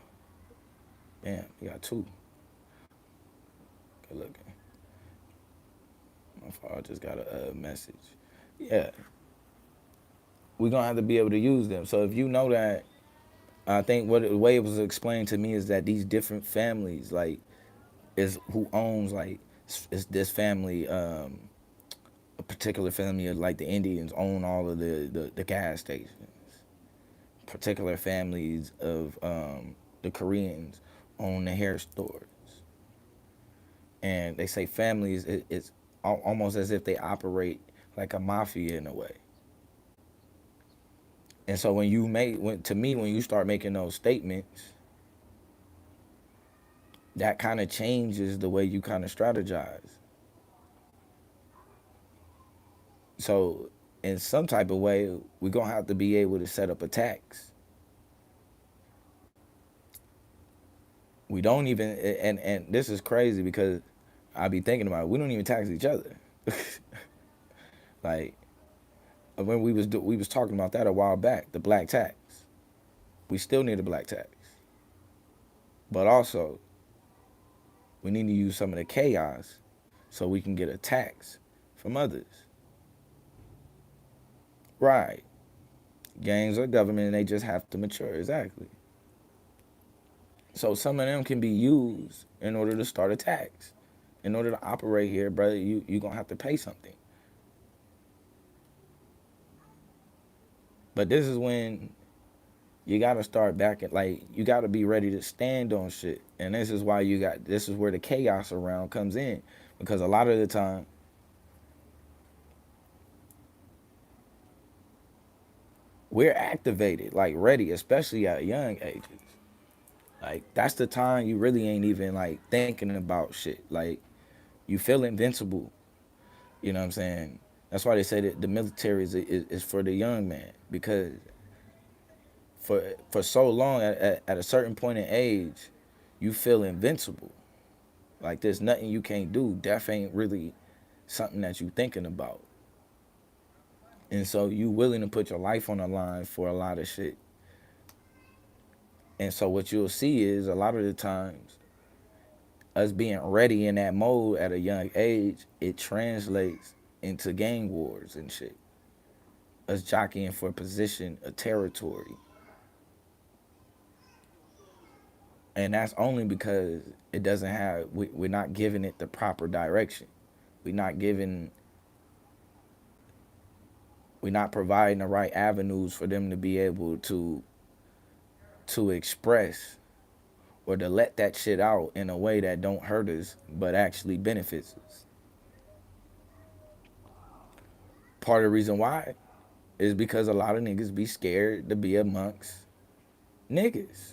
[SPEAKER 1] damn, you got two. Good looking. My fault, I just got a message. Yeah, we're gonna have to be able to use them. So if you know that, I think what the way it was explained to me is that these different families, like, is who owns, like, is this family, a particular family of, like, the Indians own all of the gas stations. Particular families of the Koreans own the hair stores. And they say families, it's almost as if they operate like a mafia in a way. And so when when you start making those statements, that kind of changes the way you kind of strategize. So in some type of way, we're gonna have to be able to set up attacks. We don't even, and this is crazy because I be thinking about it, we don't even tax each other. Like, when we was talking about that a while back, the black tax. We still need a black tax, but also we need to use some of the chaos so we can get a tax from others. Right? Gangs are government, and they just have to mature. Exactly. So some of them can be used in order to start a tax. In order to operate here, brother, you gonna have to pay something. But this is when you gotta start back at, like, you gotta be ready to stand on shit. And this is why this is where the chaos around comes in. Because a lot of the time we're activated, like ready, especially at young ages. Like, that's the time you really ain't even like thinking about shit. Like, you feel invincible. You know what I'm saying? That's why they say that the military is for the young man, because for so long at a certain point in age, you feel invincible. Like, there's nothing you can't do. Death ain't really something that you thinking about. And so you willing to put your life on the line for a lot of shit. And so what you'll see is a lot of the times us being ready in that mode at a young age, it translates into gang wars and shit. Us jockeying for position, a territory. And that's only because it doesn't have, we're not giving it the proper direction. We're not giving, we're not providing the right avenues for them to be able to express or to let that shit out in a way that don't hurt us but actually benefits us. Part of the reason why is because a lot of niggas be scared to be amongst niggas.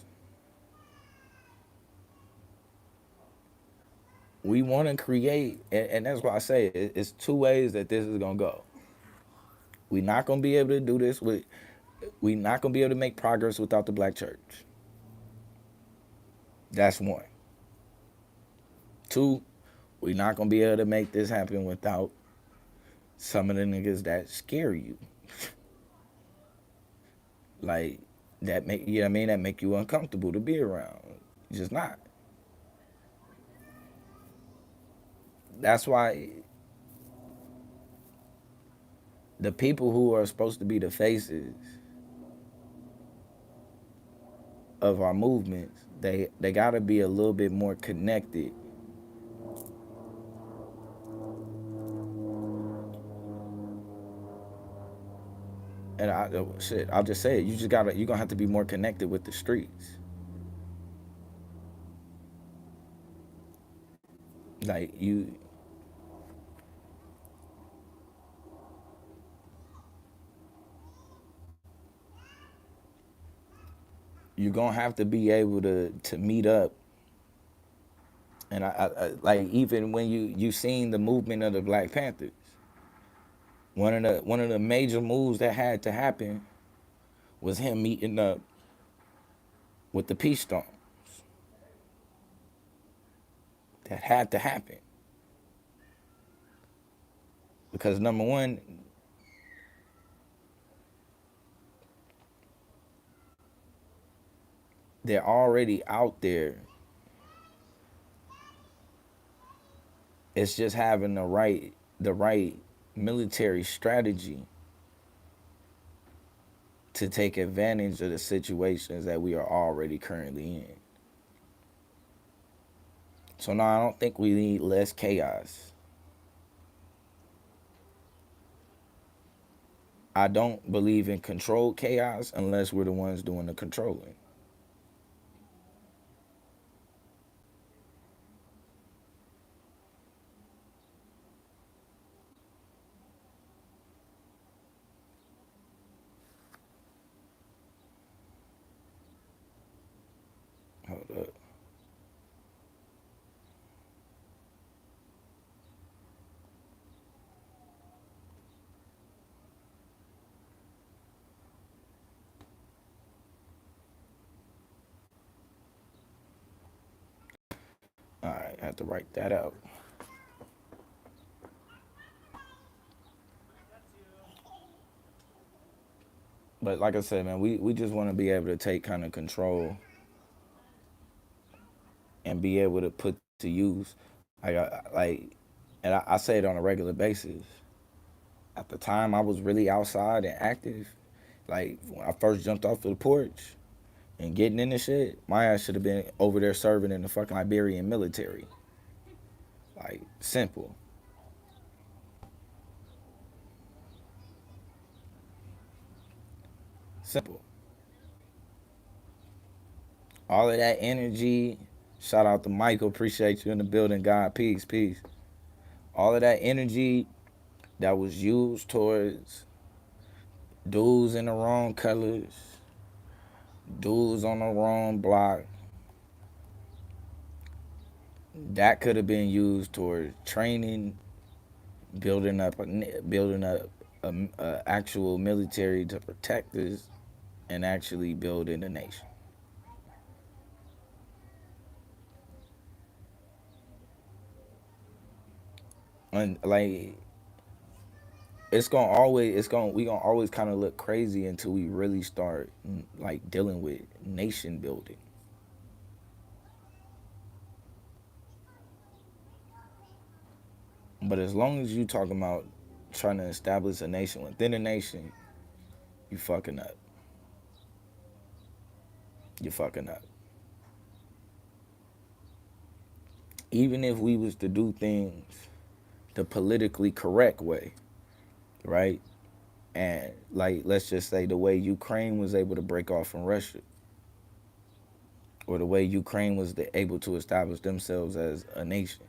[SPEAKER 1] We want to create, and that's why I say it's two ways that this is gonna go. We're not gonna be able to do this with, we're not gonna be able to make progress without the black church. That's one. Two, we not gonna be able to make this happen without some of the niggas that scare you. Like that make you know what I mean, that make you uncomfortable to be around. Just not. That's why the people who are supposed to be the faces of our movements, they gotta be a little bit more connected. And I'll just say it. You're gonna have to be more connected with the streets. Like you're gonna have to be able to meet up. And I like even when you seen the movement of the Black Panthers, one of the major moves that had to happen was him meeting up with the Peace Stone. That had to happen because number one, they're already out there. It's just having the right military strategy to take advantage of the situations that we are already currently in. So no, I don't think we need less chaos. I don't believe in controlled chaos unless we're the ones doing the controlling. Hold up. All right, I have to write that out. But like I said, man, we just want to be able to take kind of control and be able to put to use, and I say it on a regular basis. At the time, I was really outside and active. Like when I first jumped off of the porch and getting in the shit, my ass should have been over there serving in the fucking Liberian military. Like simple, simple. All of that energy. Shout out to Michael. Appreciate you in the building, God. Peace, peace. All of that energy that was used towards dudes in the wrong colors, dudes on the wrong block, that could have been used towards training, building up a actual military to protect us, and actually building a nation. And like we gonna always kind of look crazy until we really start like dealing with nation building. But as long as you talking about trying to establish a nation within a nation, you fucking up. You fucking up. Even if we was to do things the politically correct way, right? And like let's just say the way Ukraine was able to break off from Russia, or the way Ukraine was able to establish themselves as a nation.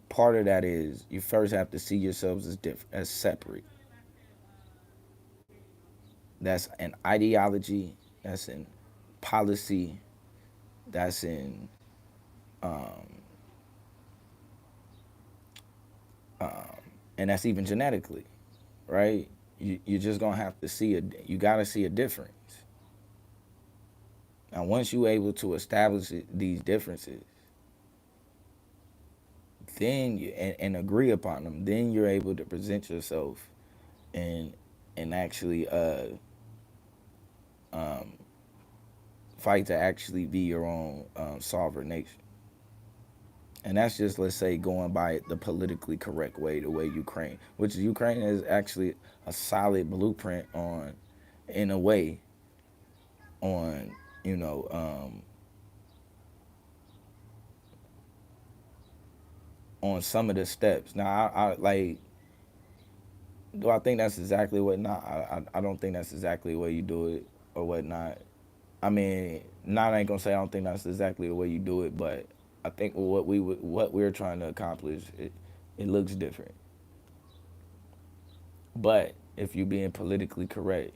[SPEAKER 1] Part of that is you first have to see yourselves as different, as separate. That's an ideology. That's in policy. That's in um, and that's even genetically, right? You're just gonna have to see a. You gotta see a difference. Now, once you're able to establish these differences, then and agree upon them, then you're able to present yourself and actually um, fight to actually be your own sovereign nation. And that's just, let's say, going by the politically correct way, the way Ukraine, which Ukraine is actually a solid blueprint on, in a way, on, you know, on some of the steps. Now, I like, do I think that's exactly what? Not, I don't think that's exactly the way you do it or whatnot. I mean, not I ain't gonna say I don't think that's exactly the way you do it, but I think what we're trying to accomplish, it looks different. But if you're being politically correct,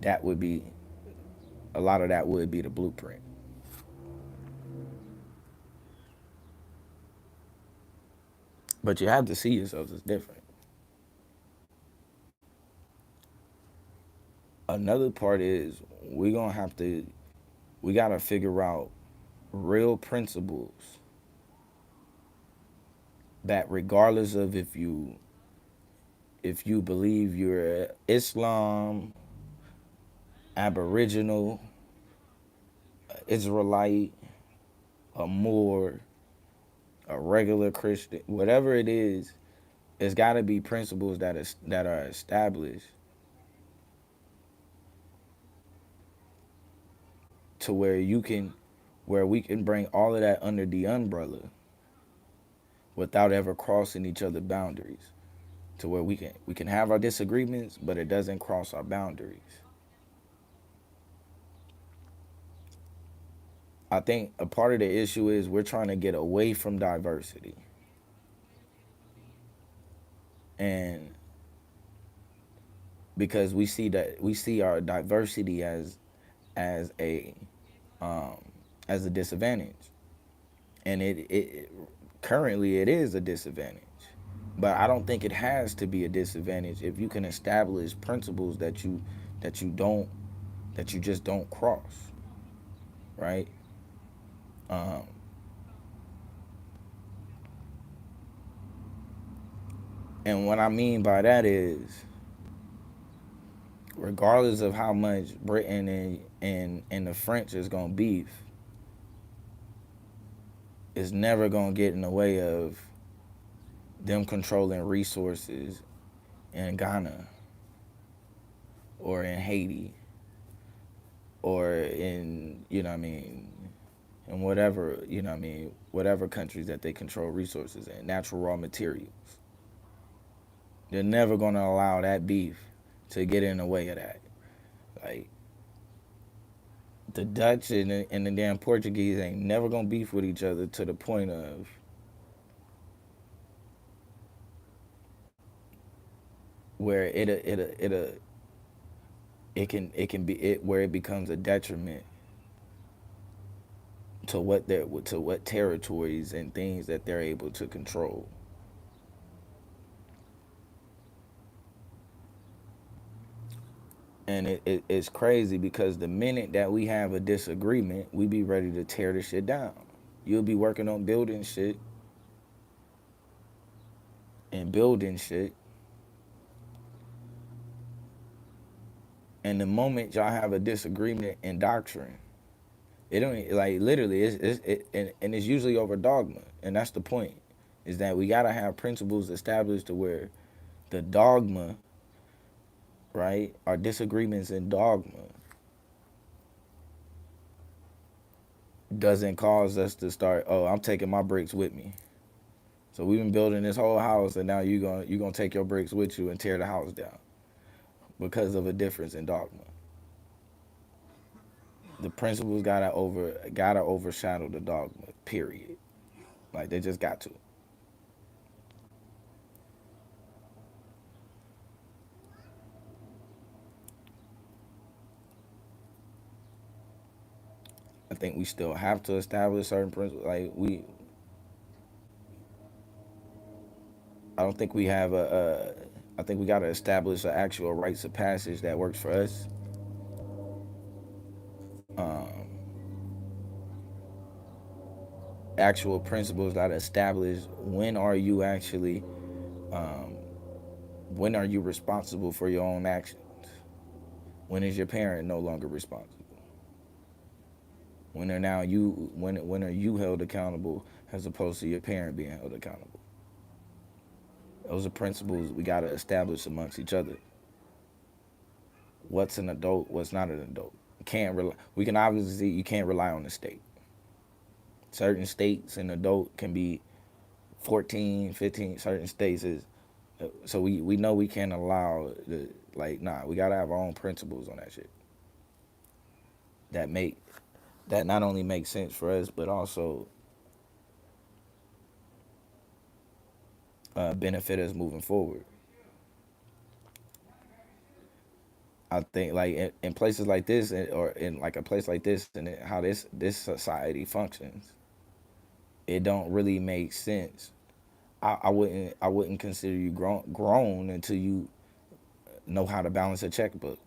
[SPEAKER 1] that would be, a lot of that would be the blueprint. But you have to see yourselves as different. Another part is we gonna have to, we gotta figure out real principles that, regardless of if you believe you're Islam, Aboriginal, Israelite, a Moor, a regular Christian, whatever it is, it's got to be principles that are established to where you can, where we can bring all of that under the umbrella without ever crossing each other's boundaries. To where we can have our disagreements, but it doesn't cross our boundaries. I think a part of the issue is we're trying to get away from diversity. And because we see our diversity as a um, as a disadvantage, and it currently it is a disadvantage. But I don't think it has to be a disadvantage if you can establish principles that you don't that you just don't cross, right? Um, and what I mean by that is, regardless of how much Britain and the French is gonna beef, it's never gonna get in the way of them controlling resources in Ghana or in Haiti or in, you know what I mean, in whatever, you know what I mean, whatever countries that they control resources in, natural raw materials. They're never gonna allow that beef to get in the way of that. Like, the Dutch and the damn Portuguese ain't never gonna beef with each other to the point of where it can be it where it becomes a detriment to what territories and things that they're able to control. And it's crazy because the minute that we have a disagreement, we be ready to tear the shit down. You'll be working on building shit and building shit, and the moment y'all have a disagreement in doctrine, it don't, like, literally and it's usually over dogma, and that's the point, is that we gotta have principles established to where the dogma, right, our disagreements in dogma doesn't cause us to start, oh, I'm taking my bricks with me. So we've been building this whole house, and now you gonna take your bricks with you and tear the house down because of a difference in dogma. The principles gotta overshadow the dogma. Period. Like, they just got to. I think we still have to establish certain principles. Like, I don't think we have I think we gotta establish an actual rites of passage that works for us. Um, actual principles that establish when are you actually, um, when are you responsible for your own actions? When is your parent no longer responsible? When are now you when are you held accountable as opposed to your parent being held accountable? Those are principles we got to establish amongst each other. What's an adult? What's not an adult? Can't rely. We can obviously see you can't rely on the state. Certain states an adult can be 14, 15. Certain states is so we know we can't allow the like nah. We gotta have our own principles on that shit that make that not only make sense for us but also benefit us moving forward. I think like in places like this or in like a place like this and how this society functions, it don't really make sense. I wouldn't consider you grown until you know how to balance a checkbook,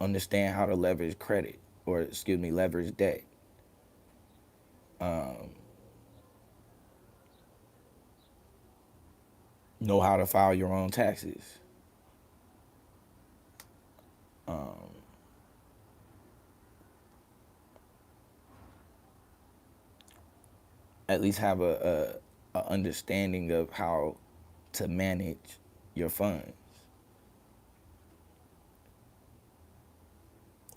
[SPEAKER 1] understand how to leverage credit or excuse me leverage debt, um, know how to file your own taxes, um, at least have a understanding of how to manage your funds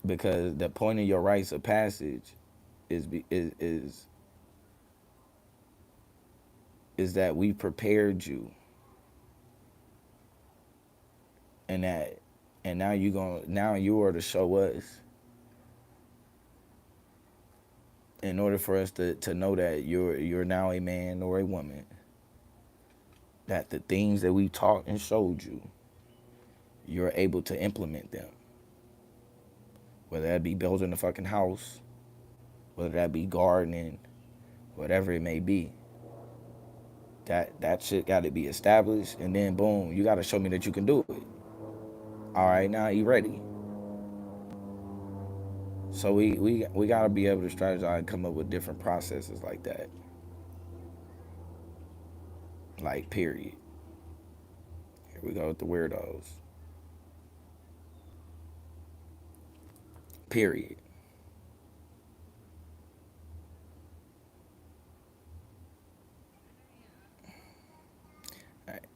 [SPEAKER 1] because the point of your rites of passage is that we prepared you and that and now you are to show us in order for us to know that you're now a man or a woman that the things that we taught and showed you you're able to implement them, whether that be building a fucking house, whether that be gardening, whatever it may be. That shit got to be established, and then boom, you got to show me that you can do it. All right, now you ready. So we got to be able to strategize and come up with different processes like that. Like period. Here we go with the weirdos. Period.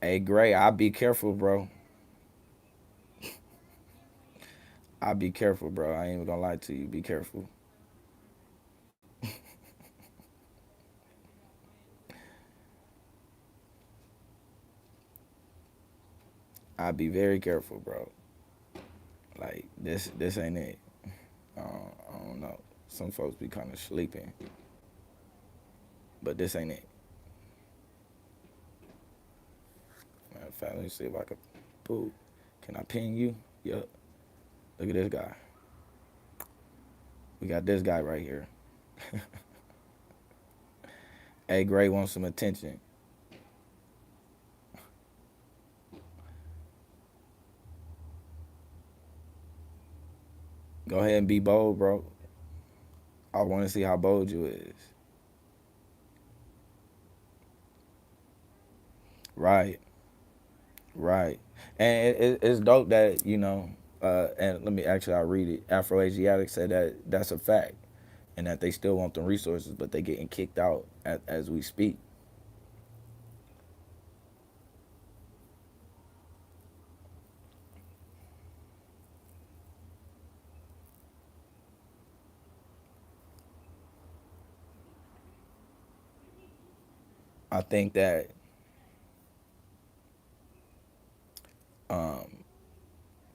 [SPEAKER 1] Hey Gray, I'll be careful, bro. I'll be careful, bro. I ain't even gonna lie to you. Be careful. I'll be very careful, bro. Like this ain't it. I don't know. Some folks be kind of sleeping, but this ain't it. Matter of fact, let me see if I can. Boo. Can I ping you? Yup. Look at this guy. We got this guy right here. Hey, Gray wants some attention. Go ahead and be bold, bro. I want to see how bold you is. Right, right. And it's dope that and let me actually I'll read it. Afro Asiatic said that that's a fact, and that they still want the resources, but they getting kicked out as we speak. I think that um,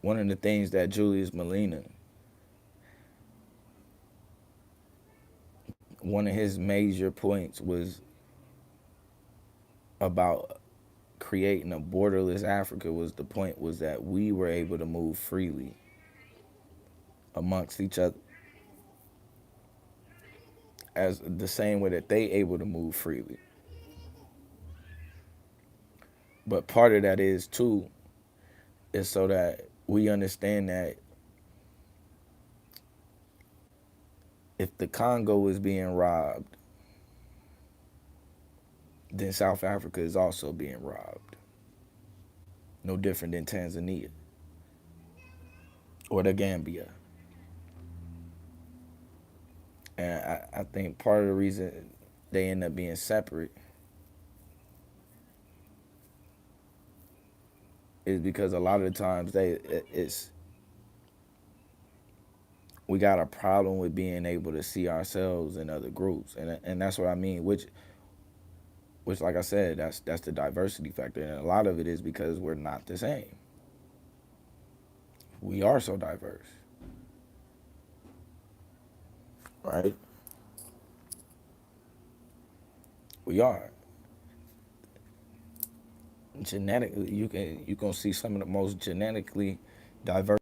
[SPEAKER 1] one of the things that Julius Malina, one of his major points was about creating a borderless Africa was the point was that we were able to move freely amongst each other as the same way that they able to move freely. But part of that is too is so that we understand that if the Congo is being robbed, then South Africa is also being robbed. No different than Tanzania or the Gambia. And I think part of the reason they end up being separate is because a lot of the times we got a problem with being able to see ourselves in other groups, and that's what I mean. Which like I said, that's the diversity factor, and a lot of it is because we're not the same. We are so diverse, right? We are genetically. You can see some of the most genetically diverse.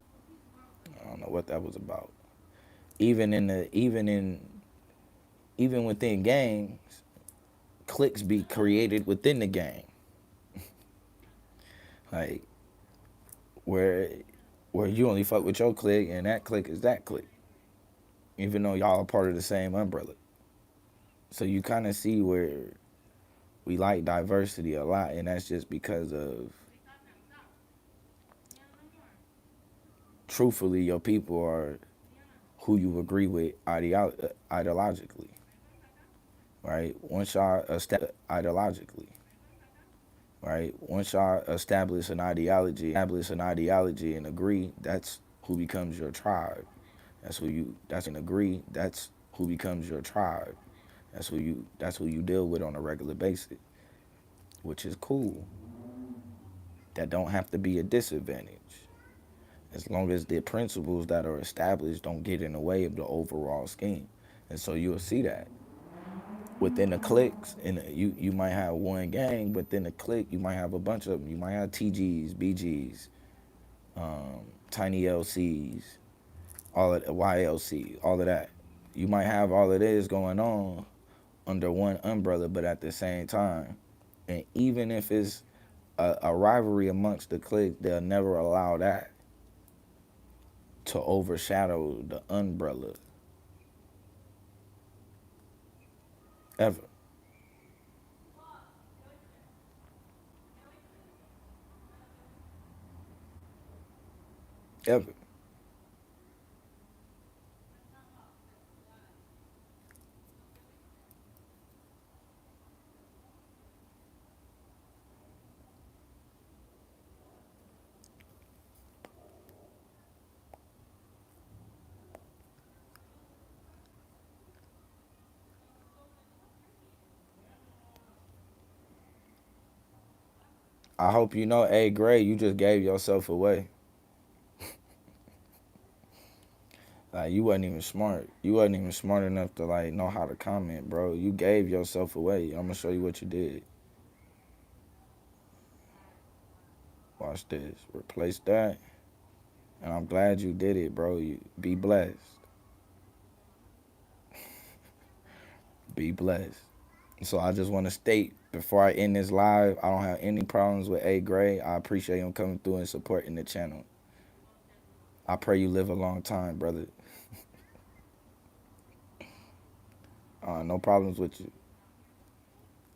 [SPEAKER 1] I don't know what that was about. Even within gangs, cliques be created within the gang, like where you only fuck with your clique and that clique is that clique, even though y'all are part of the same umbrella. So you kind of see where we like diversity a lot, and that's just because of, truthfully, your people are who you agree with ideologically, right? Once y'all establish an ideology and agree, that's who becomes your tribe. That's who becomes your tribe. That's who you deal with on a regular basis, which is cool. That don't have to be a disadvantage, as long as the principles that are established don't get in the way of the overall scheme. And so you'll see that within the cliques, and you might have one gang, but then the clique you might have a bunch of them. You might have TGs, BGs, tiny LCs, all of the YLC, all of that. You might have all of this going on under one umbrella, but at the same time, and even if it's a rivalry amongst the clique, they'll never allow that to overshadow the umbrella, ever. Ever. I hope you know, A grade, you just gave yourself away. Like, you wasn't even smart. You wasn't even smart enough to like know how to comment, bro. You gave yourself away. I'm gonna show you what you did. Watch this. Replace that. And I'm glad you did it, bro. You be blessed. Be blessed. So I just want to state before I end this live, I don't have any problems with A grade. I appreciate him coming through and supporting the channel. I pray you live a long time, brother. No problems with you.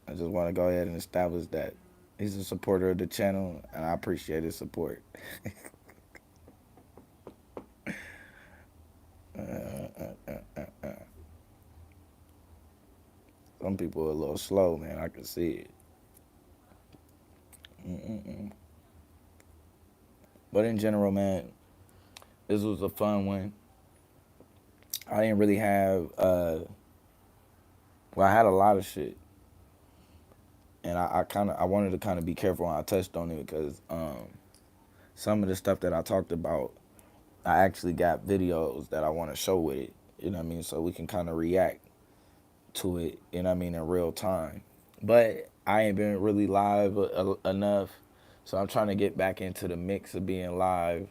[SPEAKER 1] I just want to go ahead and establish that he's a supporter of the channel, and I appreciate his support. Some people are a little slow, man. I can see it. Mm-mm-mm. But in general, man, this was a fun one. I didn't really have, well, I had a lot of shit. And I wanted to kind of be careful when I touched on it because some of the stuff that I talked about, I actually got videos that I want to show with it. You know what I mean? So we can kind of react to it, you know what I mean, in real time. But I ain't been really live enough, so I'm trying to get back into the mix of being live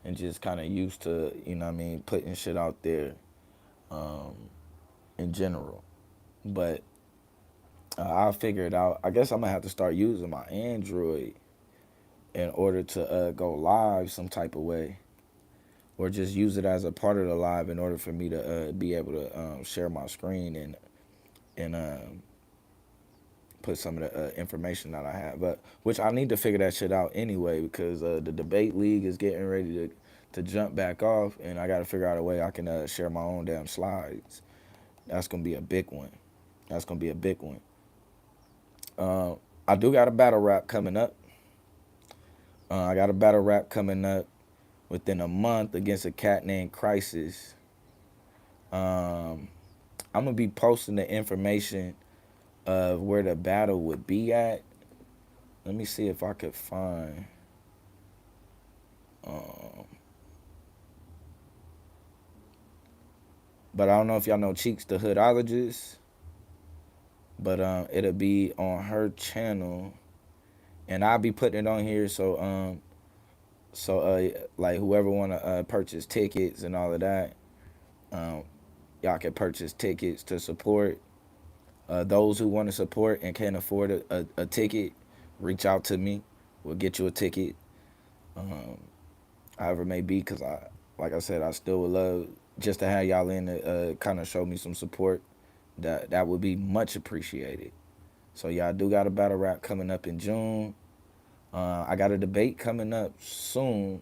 [SPEAKER 1] and just kind of used to, you know what I mean, putting shit out there in general. But I'll figure it out. I guess I'm going to have to start using my Android in order to go live some type of way. or just use it as a part of the live in order for me to be able to share my screen and put some of the information that I have. But which I need to figure that shit out anyway because the debate league is getting ready to jump back off, and I got to figure out a way I can share my own damn slides. That's gonna be a big one. That's gonna be a big one. I do got a battle rap coming up. I got a battle rap coming up within a month against a cat named Crisis. I'm gonna be posting the information of where the battle would be at. Let me see if I could find. But I don't know if y'all know Cheeks the Hoodologist. But it'll be on her channel, and I'll be putting it on here. So like whoever wanna purchase tickets and all of that, um, y'all can purchase tickets to support. Those who want to support and can't afford a ticket, reach out to me. We'll get you a ticket. Um, However it may be, because like I said, I still would love just to have y'all in to kind of show me some support. That would be much appreciated. So y'all do got a battle rap coming up in June. I got a debate coming up soon.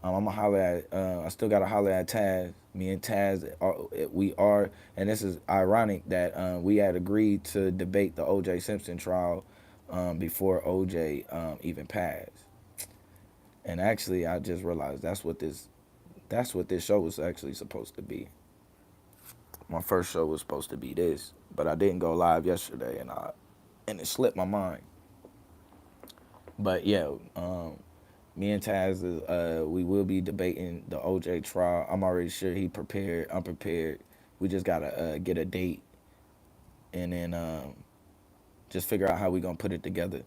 [SPEAKER 1] I'm gonna holler at. I still gotta holler at Taz. Me and Taz, we are, and this is ironic that we had agreed to debate the O.J. Simpson trial before O.J. Even passed. And actually, I just realized that's what this show was actually supposed to be. My first show was supposed to be this, but I didn't go live yesterday, and it slipped my mind. But yeah, me and Taz, we will be debating the OJ trial. I'm already sure he prepared. I'm prepared. We just gotta get a date and then just figure out how we gonna put it together.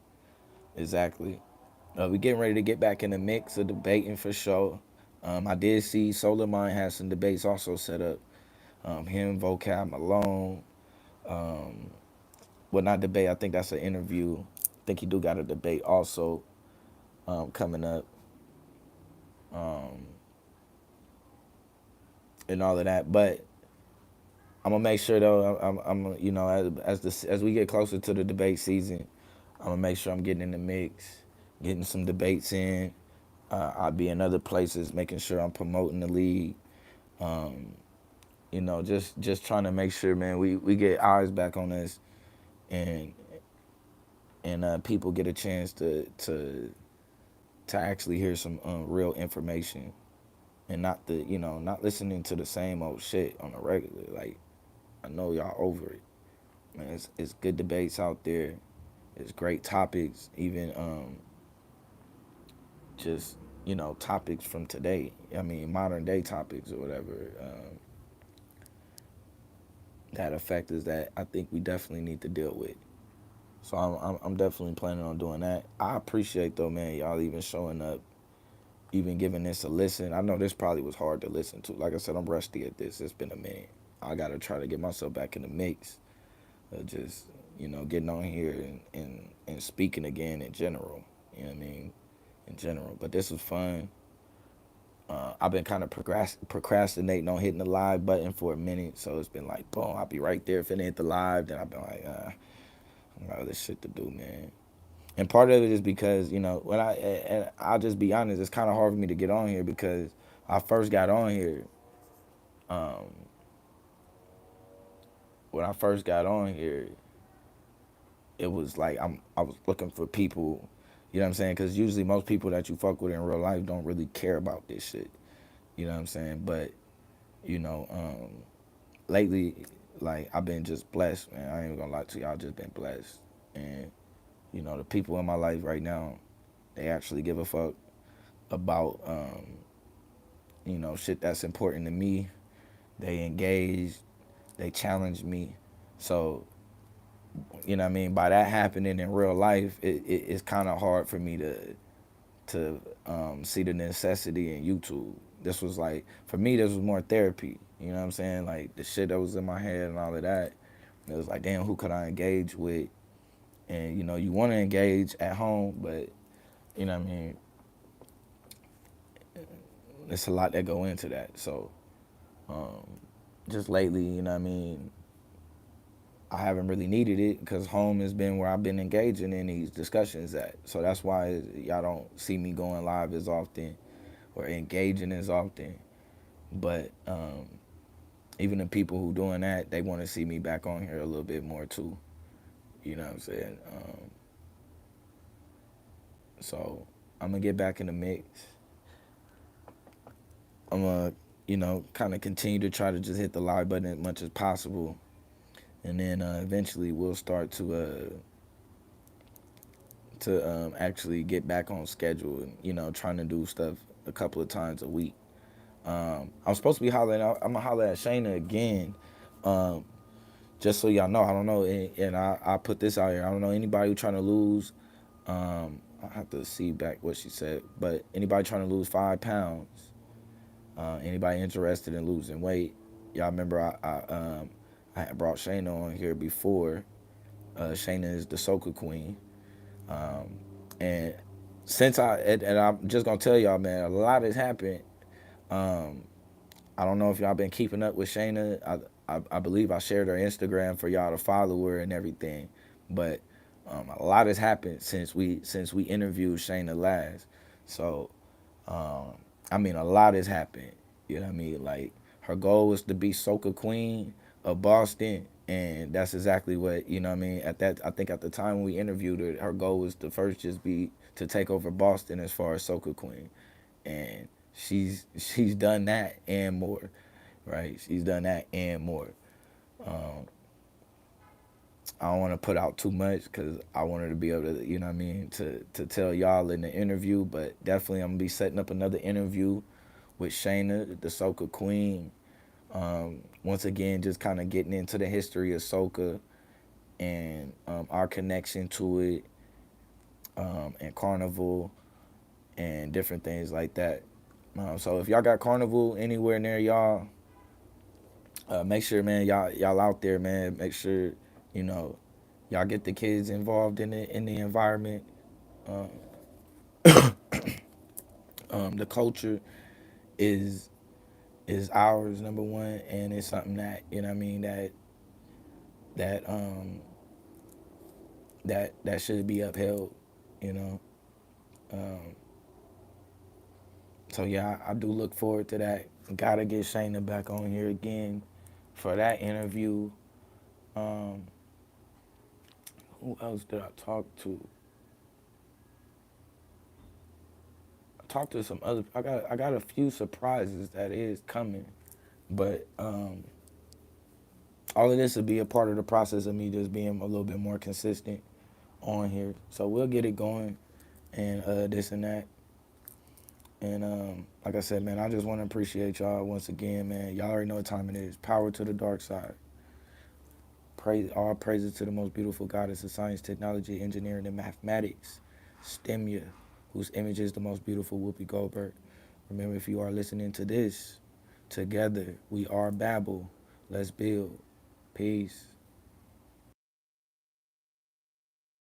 [SPEAKER 1] Exactly. We getting ready to get back in the mix of debating for sure. I did see Solar Mind has some debates also set up. Him, Vocab, Malone. Um, well, not debate. I think that's an interview. I think he do got a debate also coming up. Um, and all of that. But I'm gonna make sure though. I'm you know as we get closer to the debate season, I'm gonna make sure I'm getting in the mix, getting some debates in. I'll be in other places, making sure I'm promoting the league. Um, just trying to make sure, man, we get eyes back on this, and people get a chance to actually hear some real information, and not listening to the same old shit on a regular. Like I know y'all over it. Man, it's good debates out there. It's great topics, even just topics from today. I mean, modern day topics or whatever that affect us that I think we definitely need to deal with. So I'm definitely planning on doing that. I appreciate though, man, y'all even showing up, even giving this a listen. I know this probably was hard to listen to. Like I said, I'm rusty at this. It's been a minute. I gotta try to get myself back in the mix. Just getting on here and speaking again in general. You know what I mean? In general. But this was fun. I've been kind of procrastinating on hitting the live button for a minute, so it's been like, boom, I'll be right there. If it ain't the live, then I've been like, I got other shit to do, man. And part of it is because when and I'll just be honest, it's kind of hard for me to get on here because I first got on here. Um, when I first got on here, it was like I was looking for people, you know what I'm saying? Because usually most people that you fuck with in real life don't really care about this shit, you know what I'm saying? But you know, lately, like I've been just blessed, man. I ain't even gonna lie to you, I've just been blessed, and the people in my life right now, they actually give a fuck about shit that's important to me. They engage, they challenge me, so what I mean? By that happening in real life, it's kind of hard for me to see the necessity in YouTube. This was like, for me, this was more therapy. You know what I'm saying? Like the shit that was in my head and all of that. It was like, damn, who could I engage with? And you want to engage at home, but you know what I mean? It's a lot that go into that. So just lately, you know what I mean, I haven't really needed it because home has been where I've been engaging in these discussions at. So that's why y'all don't see me going live as often or engaging as often. But even the people who doing that, they want to see me back on here a little bit more too. You know what I'm saying? So I'm gonna get back in the mix. I'm gonna, kind of continue to try to just hit the live button as much as possible, and then eventually we'll start to actually get back on schedule. And, trying to do stuff a couple of times a week. I'm supposed to be hollering out. I'm gonna holler at Shayna again. Um, just so y'all know, I don't know, and I put this out here. I don't know anybody who trying to lose. I have to see back what she said, but anybody trying to lose 5 pounds, anybody interested in losing weight, y'all remember I had brought Shayna on here before. Shayna is the Soca Queen, and and I'm just gonna tell y'all, man, a lot has happened. Um, I don't know if y'all been keeping up with Shayna. I believe I shared her Instagram for y'all to follow her and everything, but a lot has happened since we interviewed Shayna last. So I mean, a lot has happened. You know what I mean? Like her goal was to be Soca Queen of Boston, and that's exactly what, you know what I mean. I think at the time when we interviewed her, her goal was to first just be to take over Boston as far as Soca Queen, and she's done that and more, right? She's done that and more. Um, I don't want to put out too much because I wanted to be able to, you know what I mean, to tell y'all in the interview. But definitely, I'm gonna be setting up another interview with Shayna, the Soca Queen. Once again, just kind of getting into the history of Soca and our connection to it, and Carnival and different things like that. So if y'all got Carnival anywhere near y'all, make sure, man, y'all out there, man. Make sure, you know, y'all get the kids involved in the environment. Um, the culture is is ours, number one, and it's something that, you know what I mean, that that should be upheld, you know. Um, so yeah, I do look forward to that. Gotta get Shayna back on here again for that interview. Um, who else did I talk to? I talked to some other. I got a few surprises that is coming, but all of this will be a part of the process of me just being a little bit more consistent on here. So we'll get it going and this and that. And like I said, man, I just want to appreciate y'all once again, man. Y'all already know what time it is. Power to the dark side. Praise, all praises to the most beautiful goddess of science, technology, engineering, and mathematics, Stemia, whose image is the most beautiful Whoopi Goldberg. Remember, if you are listening to this, together we are Babel. Let's build. Peace.